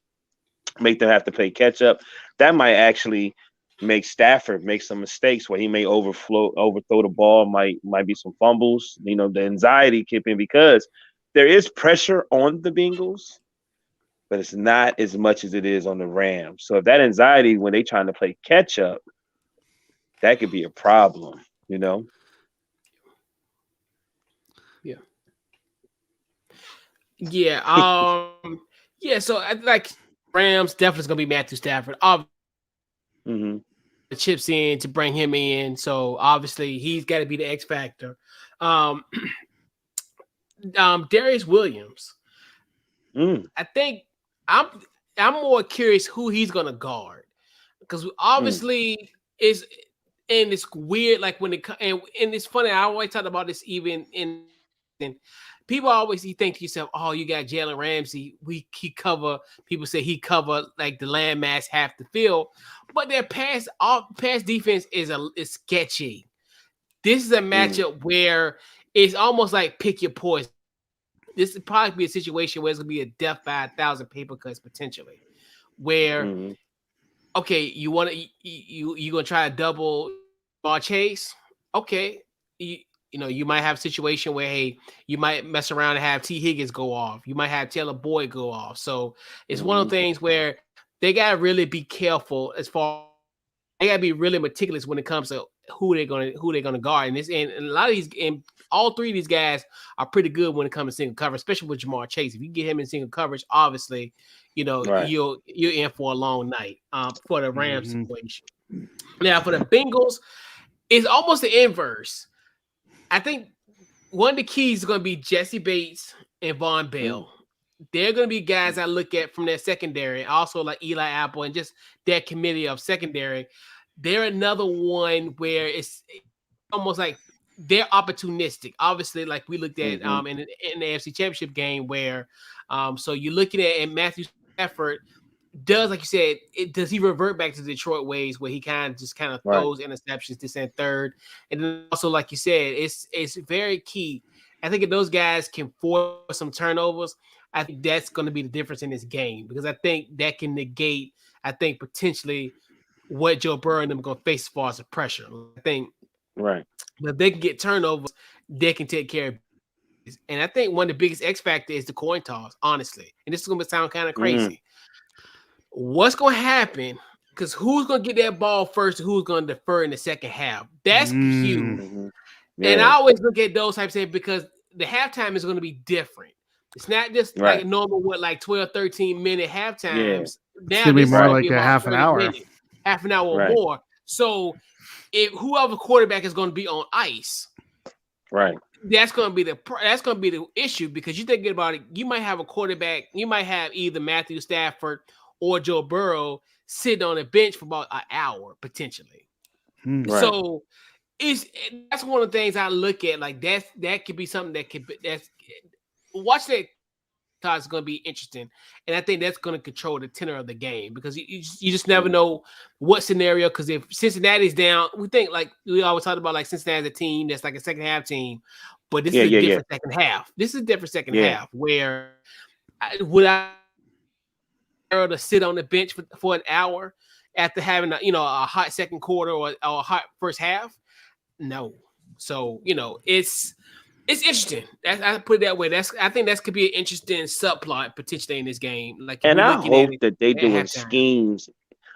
make them have to play catch up. That might actually make Stafford make some mistakes where he may overthrow the ball, might be some fumbles. The anxiety kick in because there is pressure on the Bengals, but it's not as much as it is on the Rams. So if that anxiety when they trying to play catch up, that could be a problem. Yeah. Yeah. Yeah. So I like Rams definitely is gonna be Matthew Stafford. Mm-hmm. The chips in to bring him in. So obviously he's got to be the X factor. Darius Williams. I think I'm more curious who he's gonna guard because obviously is and it's weird like when it and it's funny. I always talk about this even in people always you think to yourself, oh, you got Jalen Ramsey. He cover. People say he cover like the landmass half the field, but their pass defense is sketchy. This is a matchup where it's almost like pick your poison. This would probably be a situation where it's gonna be a death by 1,000 paper cuts potentially, where okay, you want to you gonna try to double ball chase, okay, you might have a situation where hey, you might mess around and have T Higgins go off, you might have Taylor Boyd go off, so it's one of the things where they gotta really be careful as far they gotta be really meticulous when it comes to who they're gonna guard. And a lot of these and all three of these guys are pretty good when it comes to single coverage, especially with Jamar Chase. If you get him in single coverage, obviously, Right. you're in for a long night for the Rams situation. Now for the Bengals, it's almost the inverse. I think one of the keys is gonna be Jesse Bates and Von Bell. They're going to be guys I look at from their secondary, also like Eli Apple and just their committee of secondary. They're another one where it's almost like they're opportunistic. Obviously, like we looked at in the AFC Championship game where so you're looking at and Matthew Stafford does, like you said, does he revert back to the Detroit ways where he kind of throws interceptions this and third. And then also, like you said, it's very key. I think if those guys can force some turnovers, I think that's going to be the difference in this game because I think that can negate, potentially what Joe Burrow and them are going to face as far as the pressure. I think Right. if they can get turnovers, they can take care of And I think one of the biggest X factor is the coin toss, honestly. And this is going to sound kind of Mm. crazy. What's going to happen? Because who's going to get that ball first and who's going to defer in the second half? That's huge. Mhm. And I Yeah. always look at those types of things because the halftime is going to be different. It's not just like Right. normal, 12, 13-minute Yeah. halftimes. It's Now gonna be this is more going to like be a about half an 30 hour. minutes, half an hour or Right. more. So if whoever quarterback is going to be on ice, Right. that's going to be the issue because you think about it, you might have a quarterback, you might have either Matthew Stafford or Joe Burrow sitting on a bench for about an hour potentially. Hmm. Right. So that's one of the things I look at. Like that could be something that could be watch that is going to be interesting, and I think that's going to control the tenor of the game because you just never know what scenario. Because if Cincinnati's down, we think like we always talk about like Cincinnati's a team that's like a second half team, but this Yeah. is a Yeah. Yeah. different second half. This is a different second Yeah. half where would I to sit on the bench for an hour after having a hot second quarter or a hot first half? No. So it's interesting. I put it that way. I think that could be an interesting subplot potentially in this game. Like if And we're I looking at hope it that they at doing halftime. schemes.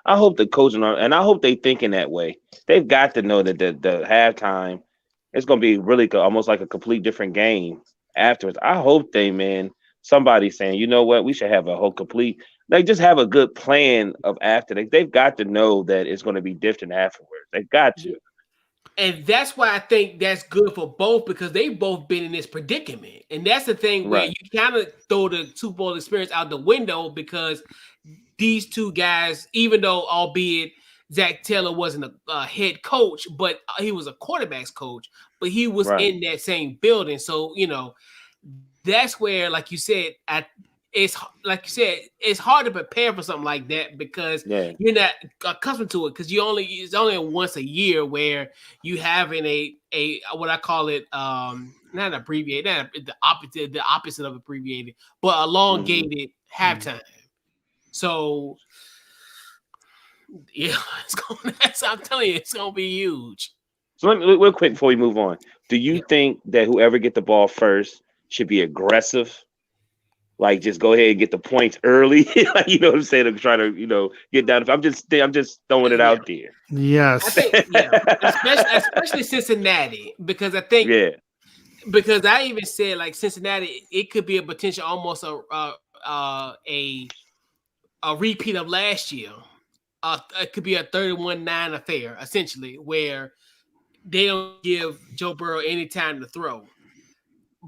I hope the coaching and I hope they thinking that way. They've got to know that the halftime it's going to be really almost like a complete different game afterwards. I hope somebody saying, you know what, we should have a whole complete like just have a good plan of after. They've got to know that it's going to be different afterwards. They've got to. And that's why I think that's good for both because they've both been in this predicament. And that's the thing where Right. you kind of throw the Super Bowl experience out the window because these two guys, even though albeit Zach Taylor wasn't a head coach, but he was a quarterback's coach, but he was Right. in that same building. So, that's where, like you said, it's hard to prepare for something like that because you're not accustomed to it because it's only once a year where you having a what I call it not abbreviated, not the opposite of abbreviated, but elongated halftime. So yeah, I'm telling you, it's gonna be huge. So let me real quick before we move on. Do you think that whoever get the ball first should be aggressive? Like just go ahead and get the points early. Like, you know what I'm saying? I'm trying to, get down. I'm just throwing it out there. Yes. I think, especially Cincinnati, because I think because I even said like Cincinnati, it could be a potential almost a repeat of last year. It could be a 31-9 affair, essentially, where they don't give Joe Burrow any time to throw.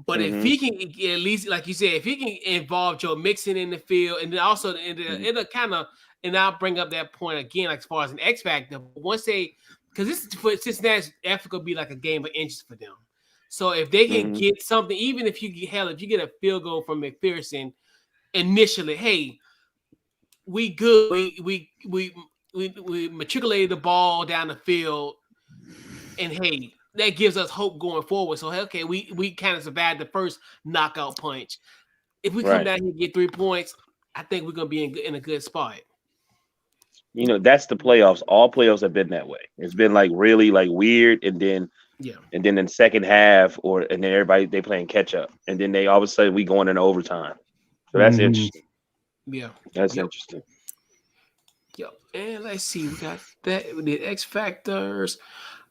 But if he can at least, like you said, if he can involve Joe Mixon in the field, and then also it'll kind of, and I'll bring up that point again, like as far as an X factor. Once because this is for Cincinnati's effort could be like a game of inches for them. So if they can get something, even if you get a field goal from McPherson initially, hey, we good, we matriculated the ball down the field, and hey, that gives us hope going forward. So okay, we kind of survived the first knockout punch. If we come down here and get 3 points, I think we're gonna be in a good spot. That's the playoffs. All playoffs have been that way. It's been like really like weird, and then in the second half, and then everybody they playing catch up, and then they all of a sudden we going into overtime. So that's interesting. Yeah, that's interesting. Yep. And let's see, we got that with the X factors.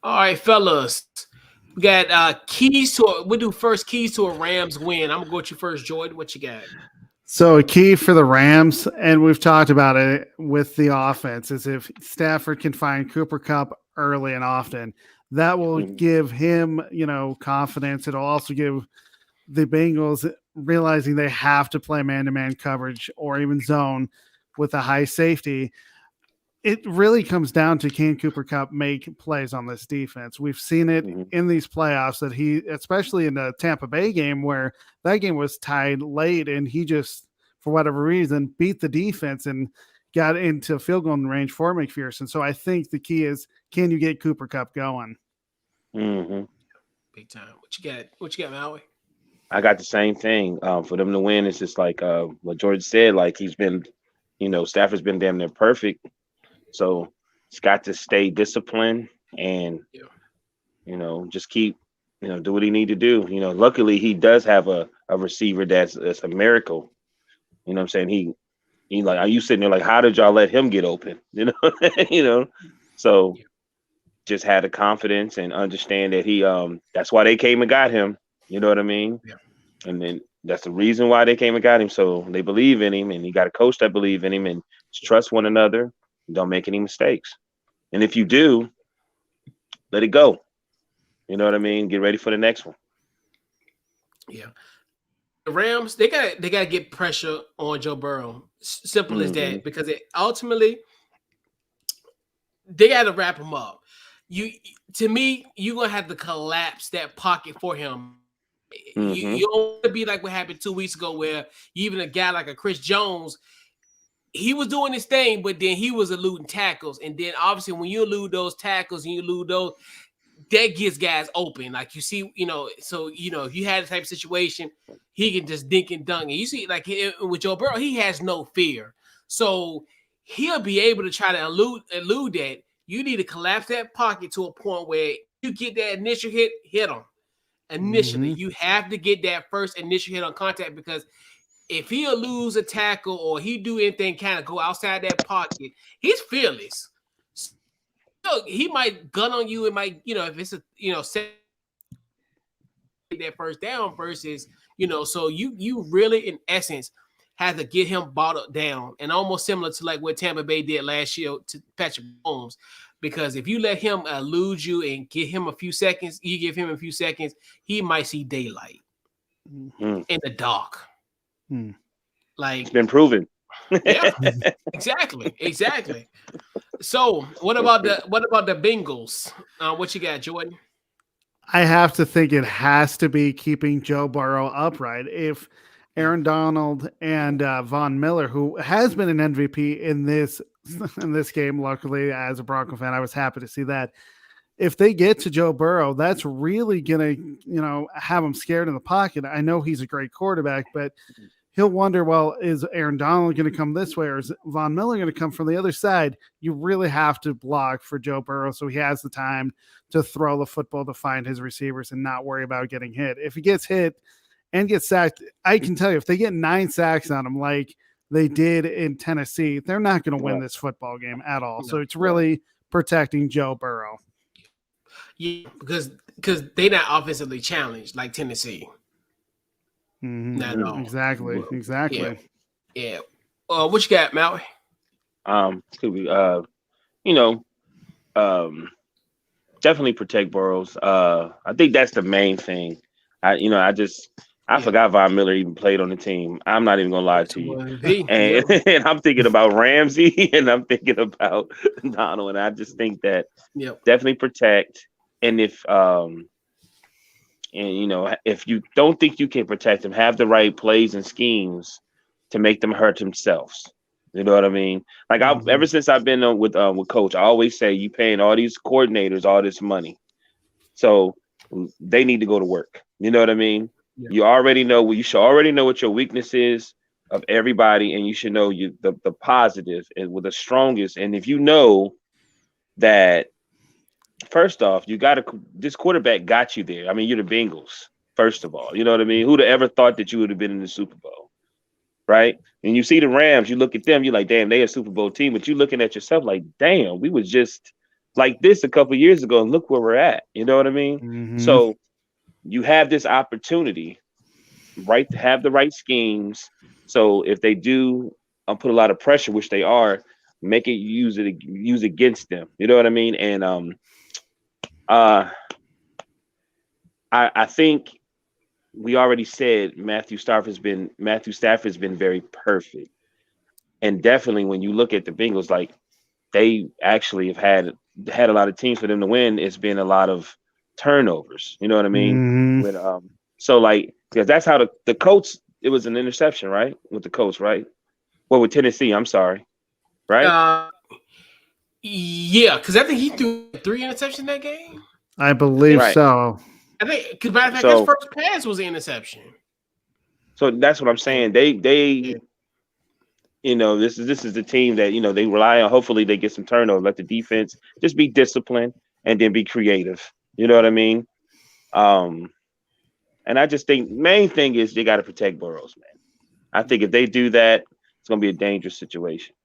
All right, fellas. We got keys to we do first keys to a Rams win. I'm gonna go with you first, Jordan. What you got? So a key for the Rams, and we've talked about it with the offense, is if Stafford can find Cooper Kupp early and often, that will give him, confidence. It'll also give the Bengals realizing they have to play man-to-man coverage or even zone with a high safety. It really comes down to can Cooper Kupp make plays on this defense. We've seen it in these playoffs that especially in the Tampa Bay game where that game was tied late and he just, for whatever reason, beat the defense and got into field goal range for McPherson. So I think the key is, can you get Cooper Kupp going? Big time. What you got, Maui? I got the same thing. For them to win, it's just like what George said, like he's been, Stafford's been damn near perfect. So it's got to stay disciplined and, just keep do what he need to do. Luckily he does have a receiver that's a miracle. You know what I'm saying? He like, are you sitting there like, how did y'all let him get open? You know. So just had the confidence and understand that he that's why they came and got him. You know what I mean? Yeah. And then that's the reason why they came and got him. So they believe in him, and he got a coach that believe in him, and trust one another. Don't make any mistakes. And if you do, let it go. You know what I mean? Get ready for the next one. Yeah. The Rams, they gotta get pressure on Joe Burrow. Simple as that, because ultimately they gotta wrap him up. To me, you're gonna have to collapse that pocket for him. You don't want to be like what happened 2 weeks ago, where even a guy like a Chris Jones, he was doing his thing, but then he was eluding tackles. And then obviously when you elude those tackles and you elude those, that gets guys open. Like you see, so if you had a type of situation, he can just dink and dunk. And you see, like with Joe Burrow, he has no fear. So he'll be able to try to elude that. You need to collapse that pocket to a point where you get that initial hit him. Initially, you have to get that first initial hit on contact, because if he'll lose a tackle or he do anything kind of go outside that pocket, he's fearless. So he might gun on you. It might, if it's set that first down versus, so you really in essence have to get him bottled down, and almost similar to like what Tampa Bay did last year to Patrick Mahomes. Because if you let him elude you and give him a few seconds, he might see daylight in the dark. Like, it's been proven. Yeah, exactly. So what about the Bengals? What you got, Jordan? I have to think it has to be keeping Joe Burrow upright. If Aaron Donald and Von Miller, who has been an MVP in this game, luckily as a Bronco fan, I was happy to see that. If they get to Joe Burrow, that's really gonna have him scared in the pocket. I know he's a great quarterback, but he'll wonder, well, is Aaron Donald going to come this way, or is Von Miller going to come from the other side? You really have to block for Joe Burrow so he has the time to throw the football to find his receivers and not worry about getting hit. If he gets hit and gets sacked, I can tell you, if they get 9 sacks on him like they did in Tennessee, they're not going to win this football game at all. So it's really protecting Joe Burrow. Yeah, because they're not offensively challenged like Tennessee. Not at all. Exactly. Yeah. What you got, Maui? Could be definitely protect Burrows. I think that's the main thing. I forgot Von Miller even played on the team. I'm not even gonna lie to you. And I'm thinking about Ramsey and I'm thinking about Donald, and I just think that definitely protect. And if if you don't think you can protect them, have the right plays and schemes to make them hurt themselves. You know what I mean? Like ever since I've been with Coach, I always say you paying all these coordinators all this money, so they need to go to work. You know what I mean? Yeah. You should already know what your weakness is of everybody, and you should know the positive and with the strongest. And if you know that, first off, this quarterback got you there. I mean, you're the Bengals, first of all. You know what I mean? Who'd have ever thought that you would have been in the Super Bowl, right? And you see the Rams, you look at them, you're like, damn, they a Super Bowl team. But you're looking at yourself like, damn, we was just like this a couple of years ago, and look where we're at. You know what I mean? So you have this opportunity, right, to have the right schemes. So if they do put a lot of pressure, which they are, make it use against them. You know what I mean? And I think we already said Matthew Stafford's been very perfect. And definitely when you look at the Bengals, like they actually have had a lot of teams for them to win. It's been a lot of turnovers. You know what I mean? With so like, because that's how the Colts, it was an interception, right? With the Colts, right? Well, with Tennessee, I'm sorry. Right? Yeah, because I think he threw 3 interceptions that game. I believe so. I think because matter of fact, his first pass was an interception. So that's what I'm saying. They this is the team that they rely on. Hopefully they get some turnover. Let the defense just be disciplined and then be creative. You know what I mean? Um, and I just think main thing is they got to protect Burrows, man. I think if they do that, it's gonna be a dangerous situation.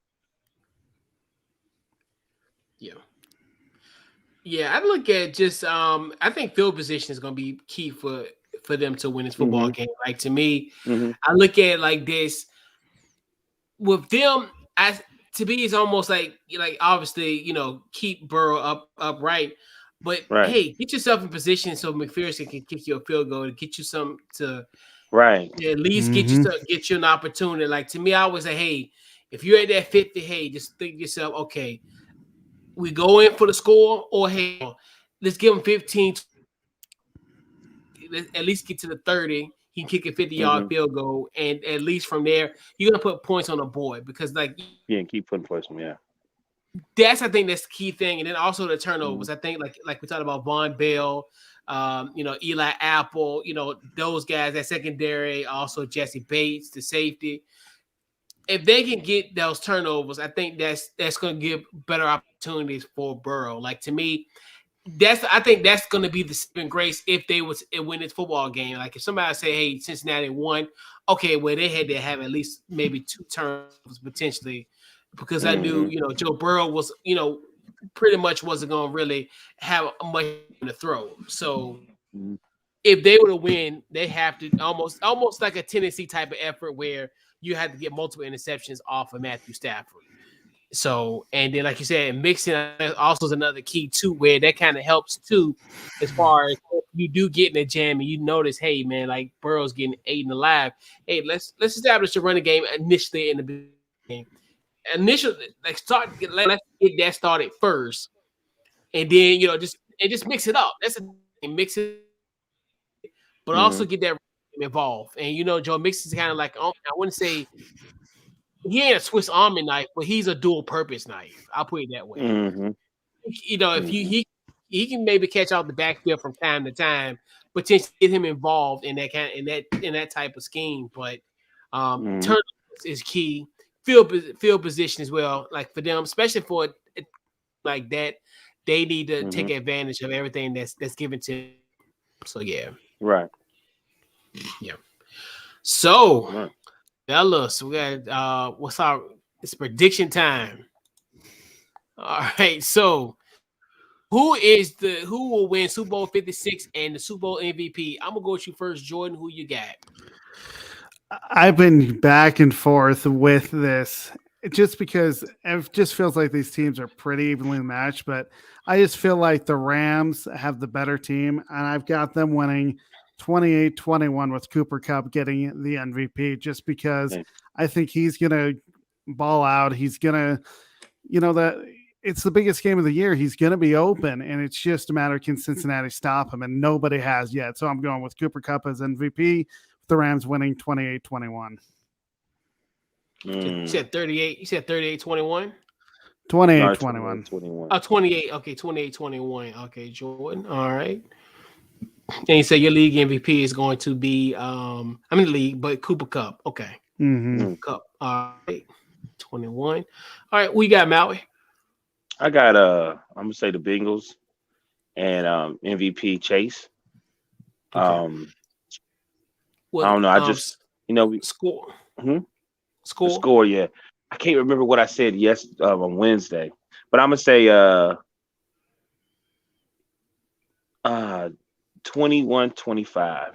Yeah. Yeah, I look at just I think field position is gonna be key for them to win this football Hmm. game. Like to me, Hmm. I look at it like this with them as to me it's almost like obviously, keep Burrow upright. But Right. hey, get yourself in position so McPherson can kick you a field goal to get you some to Right. at least Mm-hmm. get you an opportunity. Like to me, I always say, hey, if you're at that 50, hey, just think to yourself, okay, we go in for the score, or hey, let's give him 15, let's at least get to the 30. He can kick a 50-yard Hmm. field goal, and at least from there, you're gonna put points on the board because like Yeah, and keep putting points on. Yeah. I think that's the key thing. And then also the Hmm. turnovers. I think like we talked about Von Bell, Eli Apple, those guys, that secondary, also Jesse Bates, the safety. If they can get those turnovers, I think that's going to give better opportunities for Burrow. Like to me, I think that's going to be the saving grace if they was win this football game. Like if somebody say, "Hey, Cincinnati won," okay, well they had to have at least maybe two turnovers potentially, because I knew Hmm. Joe Burrow was pretty much wasn't going to really have much to throw. So Hmm. if they were to win, they have to almost like a Tennessee type of effort where you had to get multiple interceptions off of Matthew Stafford. So, and then like you said, mixing also is another key too, where that kind of helps too, as far as if you do get in a jam and you notice, hey man, like Burrow's getting eaten alive. Hey, let's establish the running game initially in the beginning. Initially, like let's get that started first, and then just mix it up. That's a mix it, but also Hmm. get that involved. And Joe Mixon is kind of like, I wouldn't say he ain't a Swiss Army knife, but he's a dual purpose knife. I'll put it that way. Hmm. If Hmm. he can maybe catch out the backfield from time to time, potentially get him involved in that type of scheme. But Hmm. turnovers is key. Field position as well. Like for them, especially for like that, they need to Hmm. take advantage of everything that's given to them. So yeah, Right. yeah. So Right. fellas, we got what's our it's prediction time. All right, so who will win Super Bowl 56 and the Super Bowl MVP? I'm gonna go with you first, Jordan. Who you got? I've been back and forth with this just because it just feels like these teams are pretty evenly matched, but I just feel like the Rams have the better team, and I've got them winning 28-21 with Cooper Cup getting the MVP just because Okay. I think he's going to ball out. He's going to, that it's the biggest game of the year. He's going to be open, and it's just a matter of can Cincinnati stop him, and nobody has yet. So I'm going with Cooper Cup as MVP, the Rams winning 28-21. You Mm. said 38. You said 38-21? No, 28-21. 28-21. Oh, 28. Okay, 28-21. Okay, Jordan. All right. And you say your league MVP is going to be I'm in the league, but Cooper Cup. Okay. Mm-hmm. Mm. Cup. All right. 21. All right, we got Maui. I got I'm gonna say the Bengals and MVP Chase. Okay. Um, I What don't know. I just we score? mhm, the Score? score. Yeah, I can't remember what I said on Wednesday, but I'm gonna say uh 21-25.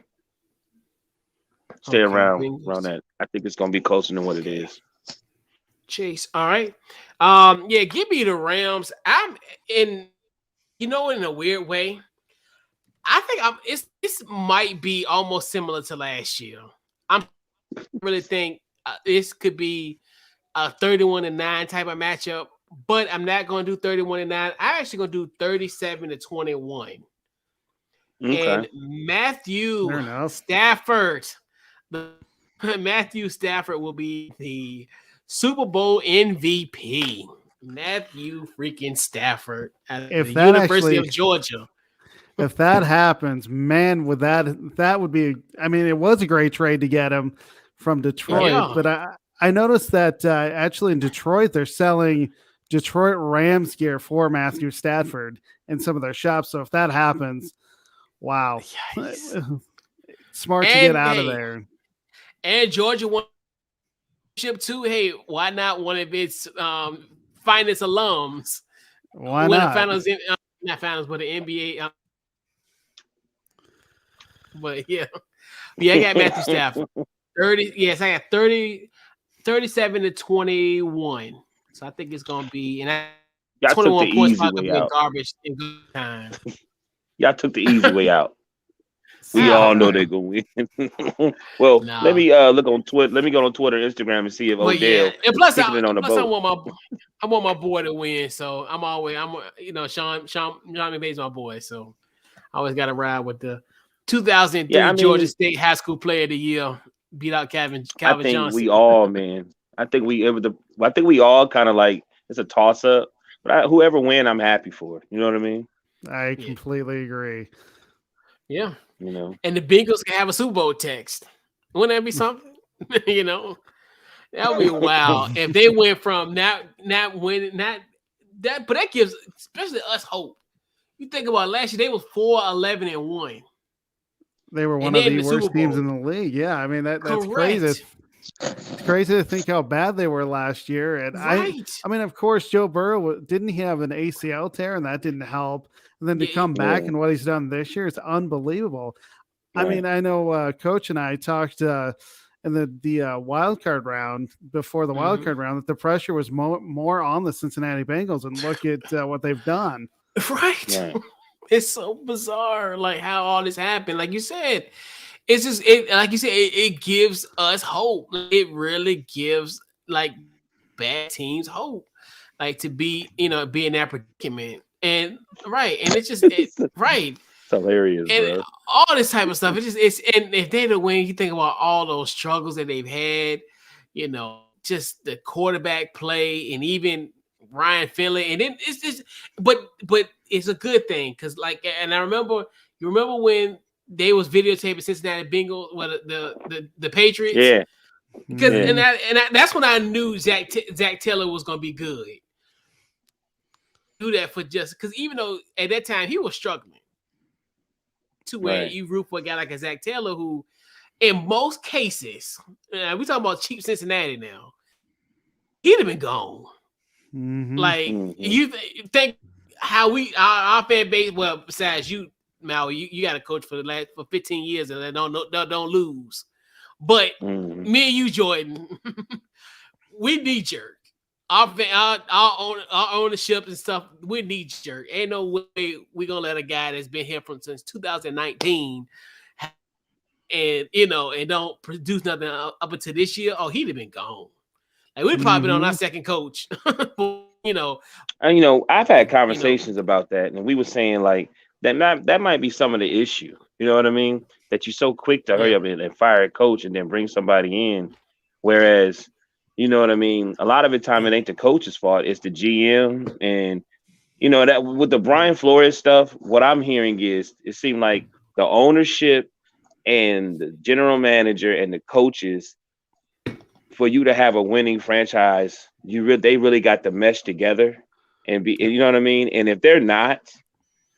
Stay Okay, around Bengals. that. I think it's gonna be closer than what it is. Chase. All right. Yeah, give me the Rams. I'm in in a weird way. I think this might be almost similar to last year. I'm really think this could be a 31-9 type of matchup, but I'm not going to do 31-9. I'm actually going to do 37-21. Okay. And Matthew Fair enough. Stafford, the Matthew Stafford will be the Super Bowl MVP. Matthew freaking Stafford at the If that University actually of Georgia. if that happens, man, would that would be I mean, it was a great trade to get him from Detroit, Yeah. but I noticed that actually in Detroit they're selling Detroit Rams gear for Matthew Stafford in some of their shops. So if that happens, Wow. Yes. Smart to get And out of hey, there. and Georgia won too. Hey, why not one of its finest alums Why win the not? finals? Not finals, but the NBA. But yeah, I got Matthew Stafford. 30. Yes, I got 37-21. So I think it's gonna be, and Y'all took the 21 points easy probably way gonna be in out. garbage in good time. Y'all took the easy way out. We all know they're Sorry. gonna win. Well, let Nah. me look on Twitter. Let me go on Twitter, Instagram, and see if But yeah, Odell and plus, kicking it on the I boat. want my boy to win. So Sean McVay's my boy. So I always got to ride with the 2003 Yeah, I Georgia mean, State High School Player of the Year, beat out Calvin I think Johnson. we all, man. I think I think we all kind of like it's a toss up. But whoever win, I'm happy for. You know what I mean? I Yeah, completely agree. yeah. You know. And the Bengals can have a Super Bowl text. Wouldn't that be something? That would be wild if they went from not winning, not that, but that gives especially us hope. You think about last year, they was 4-11-1, They were and one of they in the the Super worst teams Bowl. in the league. Yeah, I mean that's crazy. Correct. It's crazy to think how bad they were last year. And Right. I mean, of course, Joe Burrow didn't he have an ACL tear, and that didn't help. And then to Yeah. come back and what he's done this year is unbelievable. I Right. mean, I know Coach and I talked in the wild card round before the wild card round that the pressure was more on the Cincinnati Bengals, and look at what they've done. Right. Right. It's so bizarre, like how all this happened. Like you said, it's just like you said, it gives us hope. It really gives like bad teams hope, like to be be in that predicament. And right, and it's just right. It's hilarious, And bro. all this type of stuff. And if they don't win, you think about all those struggles that they've had, just the quarterback play and even Ryan Finley. And then it's just but it's a good thing because and I remember when they was videotaping Cincinnati Bengals, the Patriots. Yeah. Because Mhm. that's when I knew Zach Taylor was gonna be good. Do that for just because even though at that time he was struggling to where Right. you root for a guy like a Zach Taylor who, in most cases, we talking about cheap Cincinnati now, he'd have been gone. Mhm. Like you think how our fan base. Well, besides you, Maui, you got a coach for 15 years and they don't lose. But me and you, Jordan, we knee jerk. Our ownership and stuff, we knee jerk. Ain't no way we gonna let a guy that's been here since 2019 and and don't produce nothing up until this year. Oh, he'd have been gone. Like we'd probably been on our second coach. And I've had And conversations about that, and we were saying like that might be some of the issue. You know what I mean? That you're so quick to hurry yeah, up and fire a coach and then bring somebody in, whereas you know what I mean. A lot of the time, it yeah, ain't the coach's fault; it's the GM. And that with the Brian Flores stuff, what I'm hearing is it seemed like the ownership and the general manager and the coaches, for you to have a winning franchise, they really got to mesh together and be, you know what I mean? And if they're not,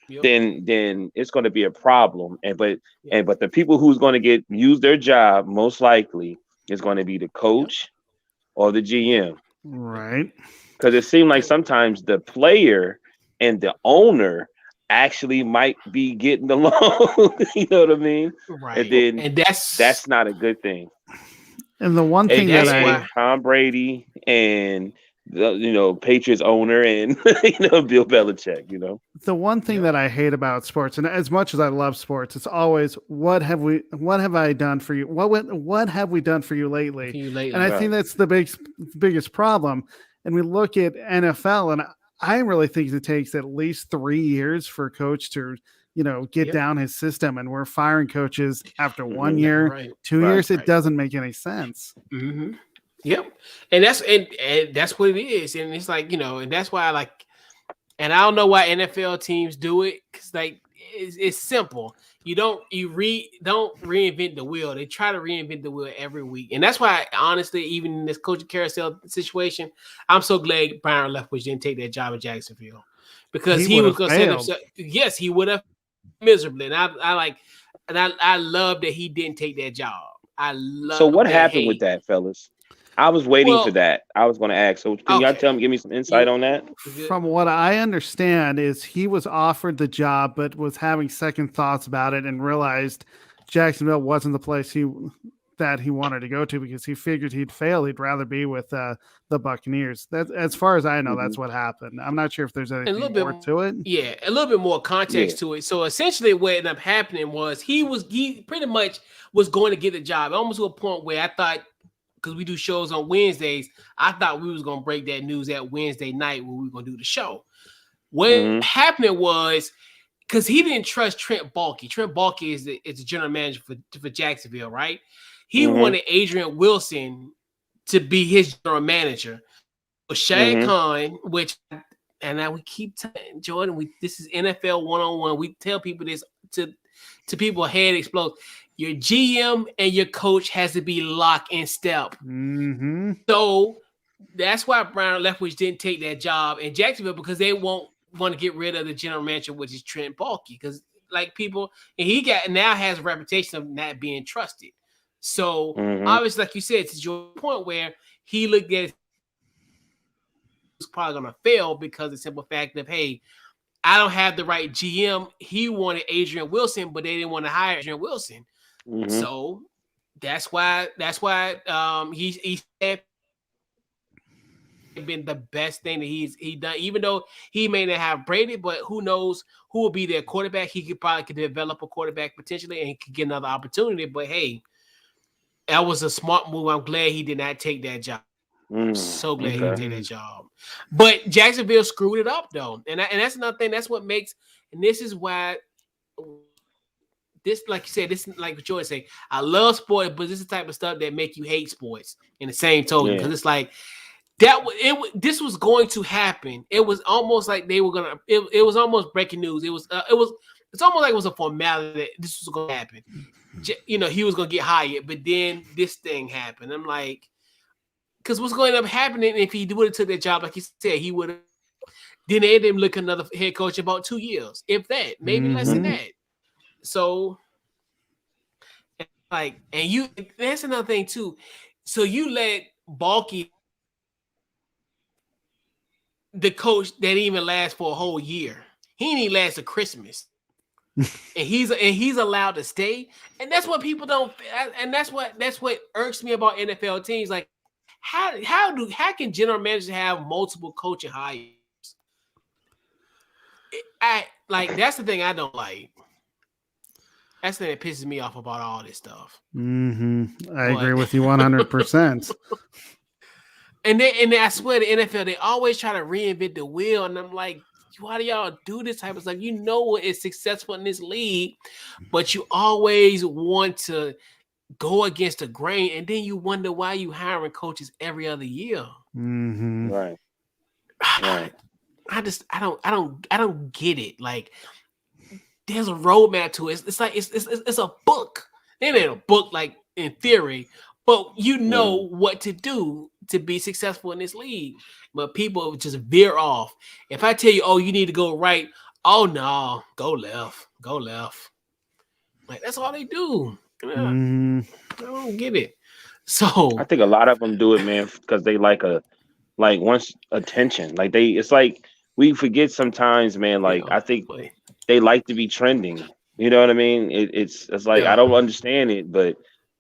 yep, then it's going to be a problem. yep, But the people who's going to use their job most likely is going to be the yep, coach or the yep. GM, Right. because it seemed like sometimes the player and the owner actually might be getting along. You know what I mean? And Right. then And that's that's not a good thing. And the one thing that that's AKA why I Tom Brady and the Patriots owner and Bill Belichick. the one thing yep, that I hate about sports, and as much as I love sports, it's always what have I done for you? What have we done for you lately? for you And I lately. think Right. that's the biggest problem. And we look at NFL, and I really think it takes at least 3 years for a coach to get Yep. down his system, and we're firing coaches after one Hmm. year, Right. 2 years. Right. It Right. doesn't make any sense. Mm-hmm. Yep. And that's what it is. And it's like, and that's why and I don't know why NFL teams do it, because it's simple. Don't reinvent the wheel. They try to reinvent the wheel every week. And that's why, honestly, even in this coaching carousel situation, I'm so glad Byron Leftwich didn't take that job in Jacksonville, because He he would was have going to set failed. himself. Yes, he would have. miserably. And I love that he didn't take that job. I So love what that. happened with Hey, that, fellas? I was waiting for well, that. I was going to ask. So can y'all okay, tell me, give me some insight you on that? good? From what I understand, is he was offered the job, but was having second thoughts about it and realized Jacksonville wasn't the place that he wanted to go to because he figured he'd fail. He'd rather be with the Buccaneers. That, as far as I know, Hmm. that's what happened. I'm not sure if there's And a anything little more bit, to it. yeah, a little bit more Yeah. context to it. So essentially, what ended up happening was he pretty much was going to get the job, almost to a point where I thought, because we do shows on Wednesdays, I thought we was gonna break that news that Wednesday night when we were gonna do the show. What Hmm. happened was because he didn't trust Trent Baalke. Trent Baalke is the general manager for Jacksonville, right? He Hmm. wanted Adrian Wilson to be his general manager. Shad Hmm. Khan, which and now we keep telling Jordan, this is NFL 101. We tell people this to people head explodes. Your GM and your coach has to be locked in step. Mm-hmm. So that's why Brian Leftwich didn't take that job in Jacksonville because they won't want to get rid of the general manager, which is Trent Baalke. Because like people, and he now has a reputation of not being trusted. So Hmm. obviously, like you said, to your point where he looked at it, was probably gonna fail because of the simple fact of, hey, I don't have the right GM. He wanted Adrian Wilson, but they didn't want to hire Adrian Wilson. Hmm. So that's why he said been the best thing that he done. Even though he may not have Brady, but who knows who will be their quarterback? He could develop a quarterback potentially, and he could get another opportunity. But hey, that was a smart move. I'm glad he did not take that job. So glad he didn't Okay. take that job. But Jacksonville screwed it up though, and that's another thing. That's what makes, and this is why. This, like you said, this like what Joy say. I love sports, but this is the type of stuff that make you hate sports in the same token Yeah. because it's like this was going to happen. It was almost like they were gonna. It was almost breaking news. It's almost like it was a formality that this was going to happen. He was going to get hired, but then this thing happened. I'm like, because what's going to end up happening if he would have took that job, like you said, he would have. Then they didn't look another head coach about 2 years, if that, maybe less than Mm-hmm. Hmm. that. So, like, and that's another thing too. So you let Balky, the coach that didn't even last for a whole year. He didn't even last to Christmas. And he's allowed to stay. And that's what people don't, and that's what irks me about NFL teams. Like, how can general managers have multiple coaching hires? That's the thing I don't like. That's the thing that pisses me off about all this stuff. Mm-hmm. I agree But with you 100%. and I swear the NFL, they always try to reinvent the wheel, and I'm like, why do y'all do this type of stuff? You know what is successful in this league, but you always want to go against the grain, and then you wonder why you hiring coaches every other year. Mm-hmm. Right. Right. I don't get it. Like, there's a roadmap to it. It's like it's a book. It ain't a book like in theory, but you know what to do to be successful in this league. But people just veer off. If I tell you, oh, you need to go right, oh no, go left. Like, that's all they do. Mm-hmm. I don't get it. So I think a lot of them do it, man, because they once attention. It's like we forget sometimes, man. Like I think but, they like to be trending. You know what I mean? It's like I yeah, don't understand it, but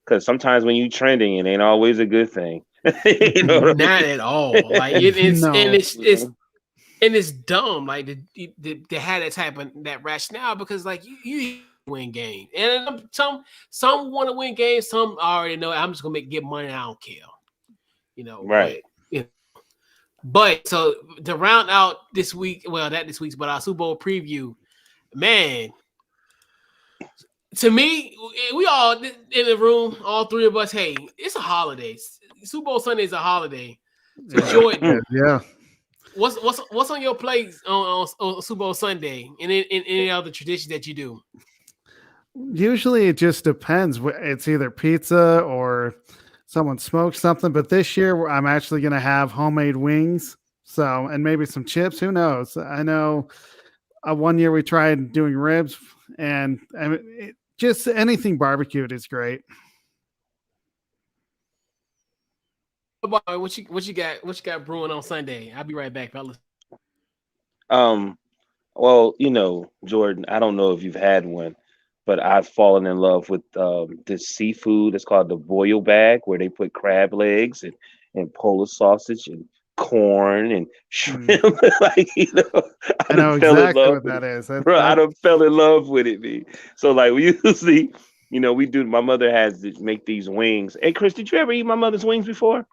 because sometimes when you trending, it ain't always a good thing. You know what I not at all. Like it's No. and it's dumb. Like to have that type of that rationale because like you win games, and some want to win games. Some already know I'm just gonna get money. I don't care. Right. But so to round out this week, well, not this week's, but our Super Bowl preview, man. To me, we all in the room, all three of us. Hey, it's a holiday. Super Bowl Sunday is a holiday. So Jordan, Yeah. what's on your plate on Super Bowl Sunday, and in any other traditions that you do? Usually it just depends. It's either pizza or someone smokes something. But this year I'm actually going to have homemade wings. So, and maybe some chips. Who knows? I know one year we tried doing ribs and I mean, just anything barbecued is great. What you got brewing on Sunday? I'll be right back, fellas. Well, Jordan, I don't know if you've had one, but I've fallen in love with this seafood. It's called the boil bag, where they put crab legs and Polish sausage and corn and shrimp. Like, I know fell in exactly love what with that it. is. Bro, I done fell in love with it, man. So like we usually, we do. My mother has to make these wings. Hey, Chris, did you ever eat my mother's wings before?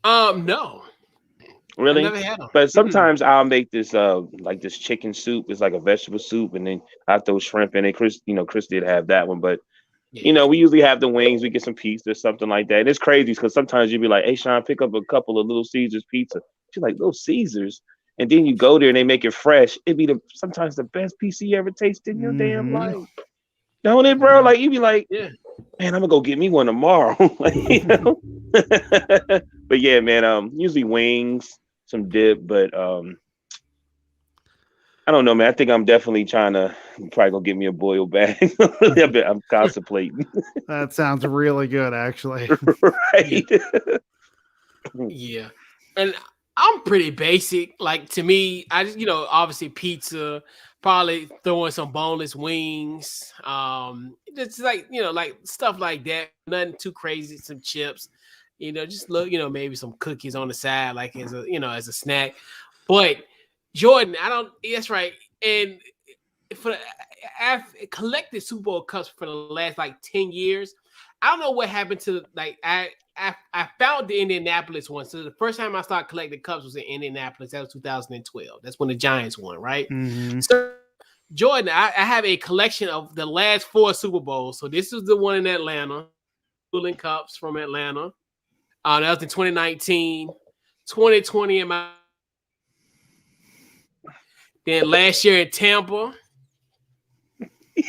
No. Really? I never had them. But sometimes I'll make this like this chicken soup. It's like a vegetable soup, and then I throw shrimp in it. Chris did have that one, but we usually have the wings. We get some pizza or something like that. And it's crazy because sometimes you'd be like, "Hey, Sean, pick up a couple of Little Caesars pizza." She's like, "Little Caesars," and then you go there and they make it fresh. It'd be sometimes the best pizza you ever tasted in your damn life. Don't it, bro? Like you'd be like, "Yeah, man, I'm gonna go get me one tomorrow." But yeah, man. Usually wings, some dip, but I don't know, man. I think I'm definitely probably gonna get me a boiled bag. I'm contemplating. That sounds really good, actually. Right. Yeah. And I'm pretty basic. Like to me, I just, obviously pizza, probably throwing some boneless wings. Just like, like stuff like that. Nothing too crazy, some chips. Just look, maybe some cookies on the side, like as a snack. But Jordan, that's right. And I've collected Super Bowl cups for the last like 10 years. I don't know what happened to I found the Indianapolis one. So the first time I started collecting cups was in Indianapolis. That was 2012. That's when the Giants won, right? Mm-hmm. So Jordan, I have a collection of the last 4 Super Bowls. So this is the one in Atlanta, Cooling Cups from Atlanta. That was in 2019, 2020 in my. Then last year in Tampa.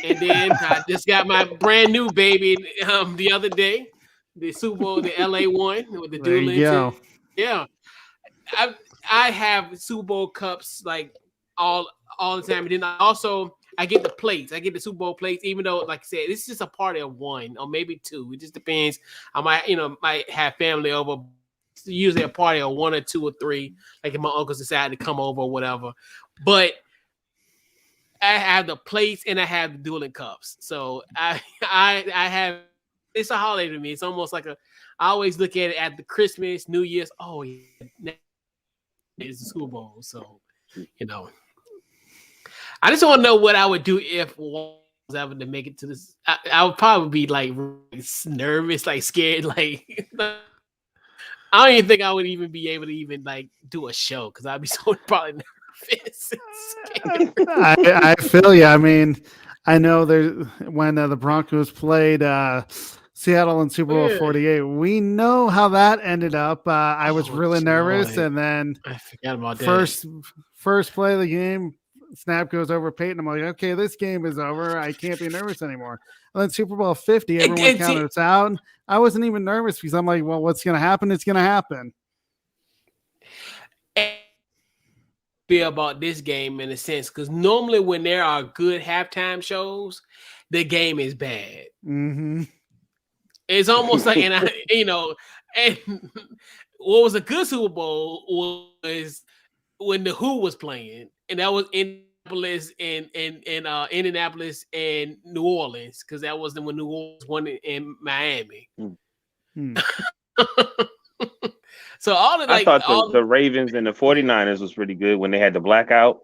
And then I just got my brand new baby the other day, the Super Bowl, the LA one with the dual engine. Yeah, I have Super Bowl cups like all the time, and then I get the plates. I get the Super Bowl plates, even though, like I said, it's just a party of 1 or maybe 2. It just depends. I might have family over. It's usually a party of 1 or 2 or 3, like if my uncles decide to come over or whatever. But I have the plates and I have the dueling cups. So I have, it's a holiday to me. It's almost like I always look at it at the Christmas, New Year's. Oh yeah, it's the Super Bowl. So, I just want to know what I would do if one was ever to make it to this. I would probably be like nervous, like scared, like I don't even think I would even be able to even like do a show because I'd be so probably nervous. I feel you. I mean, I know when the Broncos played Seattle in Super Bowl 48, we know how that ended up. I was really nervous, and then I forgot about first play of the game, snap goes over Peyton. I'm like, okay, this game is over. I can't be nervous anymore. And then Super Bowl 50, everyone counted us out. I wasn't even nervous because I'm like, well, what's going to happen? It's going to happen. Feel about this game in a sense because normally when there are good halftime shows, the game is bad. Mm-hmm. It's almost like, and what was a good Super Bowl was when the Who was playing, and that was Indianapolis and Indianapolis and New Orleans because that was when New Orleans won in Miami. Mm-hmm. So I thought the Ravens and the 49ers was pretty good when they had the blackout.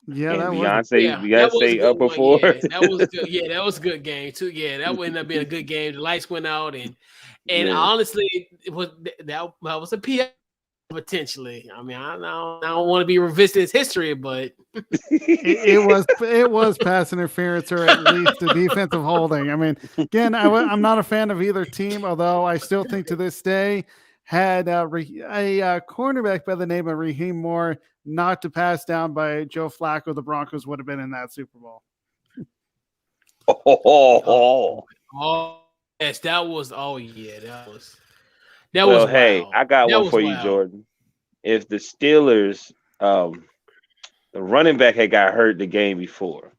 Yeah, and that Beyonce up before. Yeah, that was good. Yeah, that was a good game too. Yeah, that would end up being a good game. The lights went out, and honestly, it was that was a PR potentially. I mean, I don't want to be revisiting his history, but it was pass interference or at least a defensive holding. I mean, again, I'm not a fan of either team, although I still think to this day had a cornerback by the name of Raheem Moore not to pass down by Joe Flacco, the Broncos would have been in that Super Bowl. Yes, that was. Oh yeah, that was. Well, hey, I got one for you, Jordan. If the Steelers, the running back had got hurt the game before,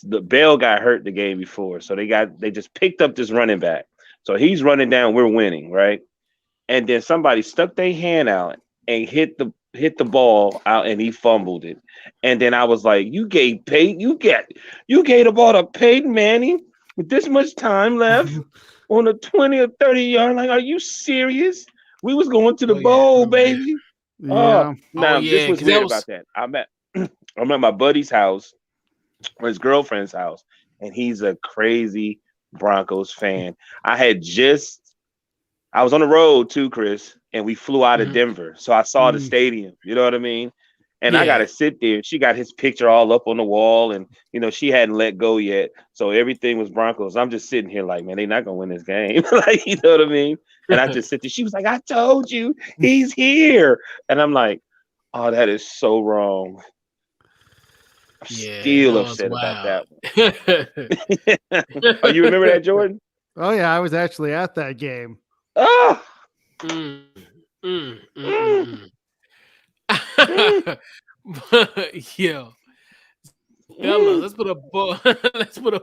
the Bell got hurt the game before, so they just picked up this running back. So he's running down, we're winning, right? And then somebody stuck their hand out and hit the ball out, and he fumbled it. And then I was like, you gave the ball to Peyton Manning with this much time left on a 20 or 30-yard line. Are you serious? We was going to the bowl, baby. Yeah. Now this was weird about that. I'm at my buddy's house or his girlfriend's house, and he's a crazy Broncos fan. I was on the road too, Chris, and we flew out of Denver. So I saw the stadium, you know what I mean? And I got to sit there. She got his picture all up on the wall, and, she hadn't let go yet. So everything was Broncos. I'm just sitting here like, man, they're not going to win this game. Like, you know what I mean? And I just sit there. She was like, I told you, he's here. And I'm like, oh, that is so wrong. I'm still upset about that one. Oh, you remember that, Jordan? Oh, yeah. I was actually at that game. Oh! Yeah. Fellas, let's put a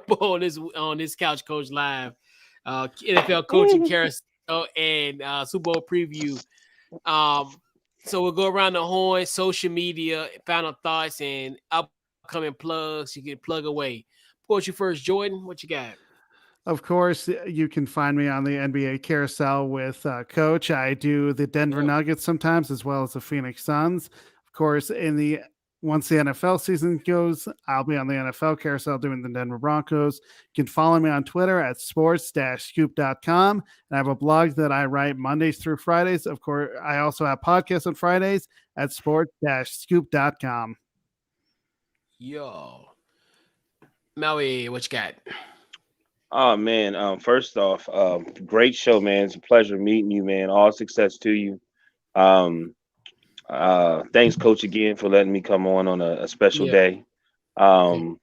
bow on this Couch Coach Live. NFL coaching carousel and Super Bowl preview. So we'll go around the horn, social media, final thoughts, and upcoming plugs. You can plug away. What's you first, Jordan? What you got? Of course, you can find me on the NBA Carousel with Coach. I do the Denver Nuggets sometimes, as well as the Phoenix Suns. Of course, once the NFL season goes, I'll be on the NFL Carousel doing the Denver Broncos. You can follow me on Twitter at sports-scoop.com. And I have a blog that I write Mondays through Fridays. Of course, I also have podcasts on Fridays at sports-scoop.com. Yo. Maui, what you got? Oh, man. First off, great show, man. It's a pleasure meeting you, man. All success to you. Thanks, Coach, again for letting me come on a special day. And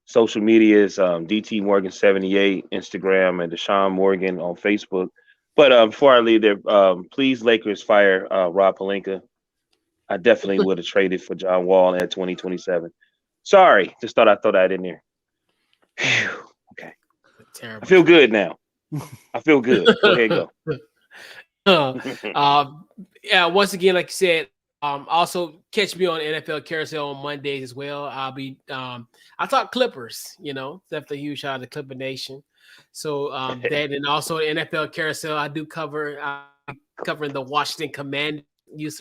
social media is DT Morgan 78 Instagram and Deshaun Morgan on Facebook. But before I leave there, please Lakers fire Rob Pelinka. I definitely would have traded for John Wall at 2027. Sorry, just thought I'd throw that in there. Whew. Okay, terrible. I feel good now. I feel good. Go ahead, go. Yeah, once again, like you said, also catch me on NFL Carousel on Mondays as well. I'll talk Clippers, definitely a huge shout out to Clipper Nation. So that, and also NFL Carousel, I do covering the Washington Commanders,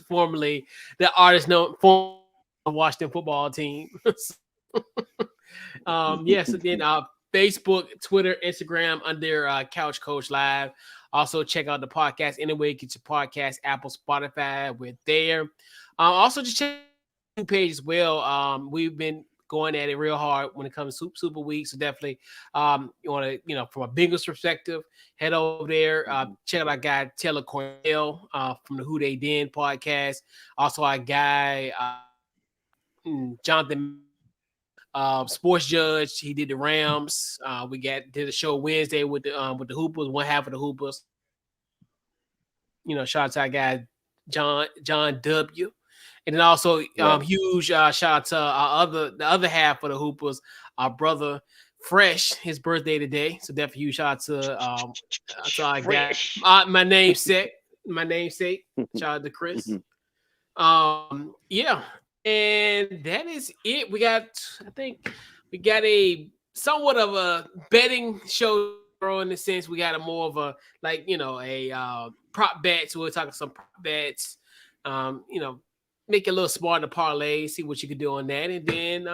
formerly the artist known for the Washington football team. Yes, and then Facebook, Twitter, Instagram under Couch Coach Live. Also, check out the podcast anyway. Get your podcast, Apple, Spotify. We're there. Also, just check the page as well. We've been going at it real hard when it comes to Super Week. So definitely, you want to, from a Bengals perspective, head over there. Check out our guy Taylor Cornell from the Who They Den podcast. Also, our guy Jonathan. Sports judge, he did the Rams. We did a show Wednesday with the Hoopers, one half of the Hoopers. Shout out to our guy John W. And then also huge shout out to the other half of the Hoopers, our brother Fresh, his birthday today. So definitely huge shout out to our guy, my namesake. Shout out to Chris. Yeah. And that is it. I think we got a somewhat of a betting show in the sense we got a more of a prop bet. So we're talking some prop bets. Make it a little smart in the parlay, see what you can do on that. And then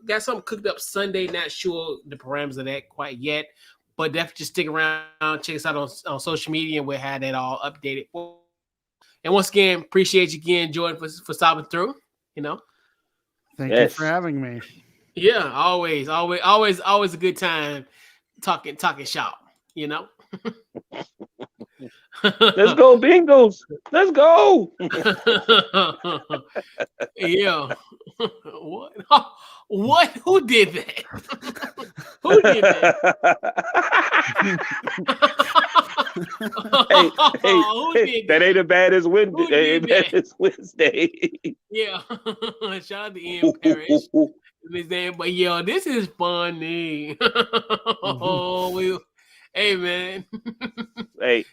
got something cooked up Sunday. Not sure the parameters of that quite yet. But definitely just stick around, check us out on social media, and we'll have that all updated. And once again, appreciate you again, Jordan, for stopping through. Thank you for having me. Yeah, always a good time talking shop. Let's go Bengals. Let's go. Yeah. What? Who did that? Who did that? Hey, that ain't as bad as Wednesday. Yeah. Shout out to Ian Parrish. But yo, this is funny. Hey man. Hey,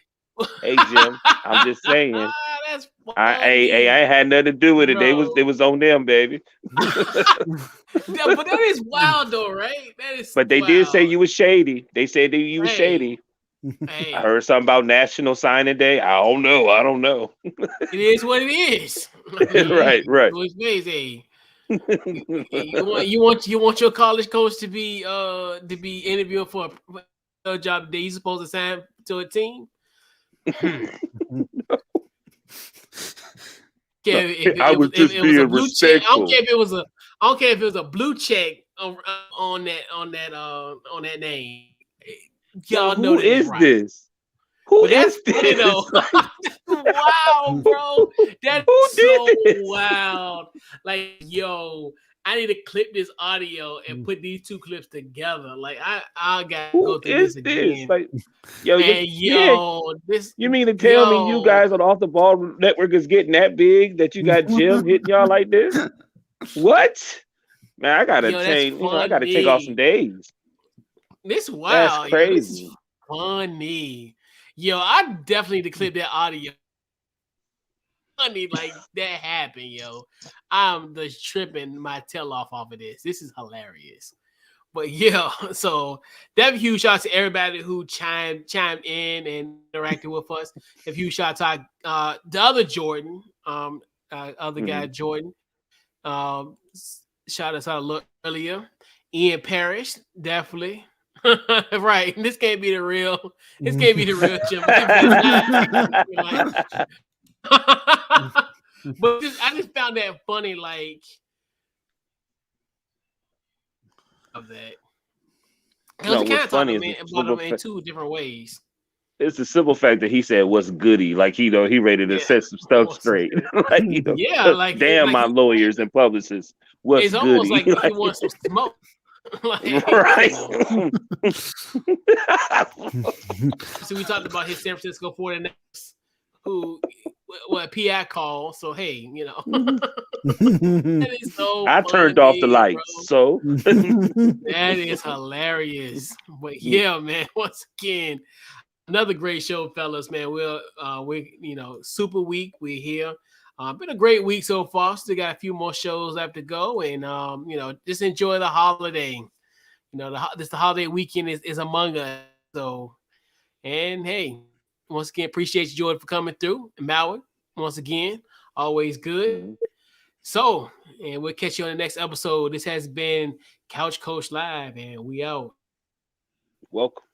Jim, I'm just saying. That's I ain't had nothing to do with it. They was on them, baby. But that is wild though, right? That is. But they did say you was shady. They said that you was shady. Hey. I heard something about National Signing Day. I don't know. It is what it is. Right. Hey, you want your college coach to be interviewing for a job that he's supposed to sign to a team? I was just being respectful. I don't care if it was a blue check on that name. Y'all know who is this? Who is this? You know, wow, bro. That's so wild. Like, yo, I need to clip this audio and put these two clips together. Like, I gotta go through this again. Like, this. You mean to tell me you guys on the Off the Ball Network is getting that big that you got Jim hitting y'all like this? What? Man, I gotta change. I gotta take off some days. This wild. That's crazy. This is funny. Yo, I definitely need to clip that audio. Funny, like that happened, yo. I'm just tripping my tail off of this. This is hilarious. But yeah, so that huge shout out to everybody who chimed in and interacted with us. A huge shout out to the other Jordan, guy Jordan. Shout us out a little earlier. Ian Parrish, definitely. Right. This can't be the real. This can't be the real Jim. But I just found that funny, like of that. It was kind of talking about him in two different ways. It's the simple fact that he said what's goody, like he ready to set some stuff straight. Like, like damn, my lawyers and publicists. What's it's goody? Almost like he wants some smoke. Right. So we talked about his San Francisco 49ers, who what PI call. So hey, that is so I turned off the lights, bro. so that is hilarious. But yeah, man, once again, another great show, fellas. Man, we super week. We're here. Been a great week so far. Still got a few more shows left to go, and just enjoy the holiday. The holiday weekend is among us. So, and hey, once again, appreciate you, Jordan, for coming through. And Malwood, once again, always good. Mm-hmm. So, and we'll catch you on the next episode. This has been Couch Coach Live, and we out. Welcome.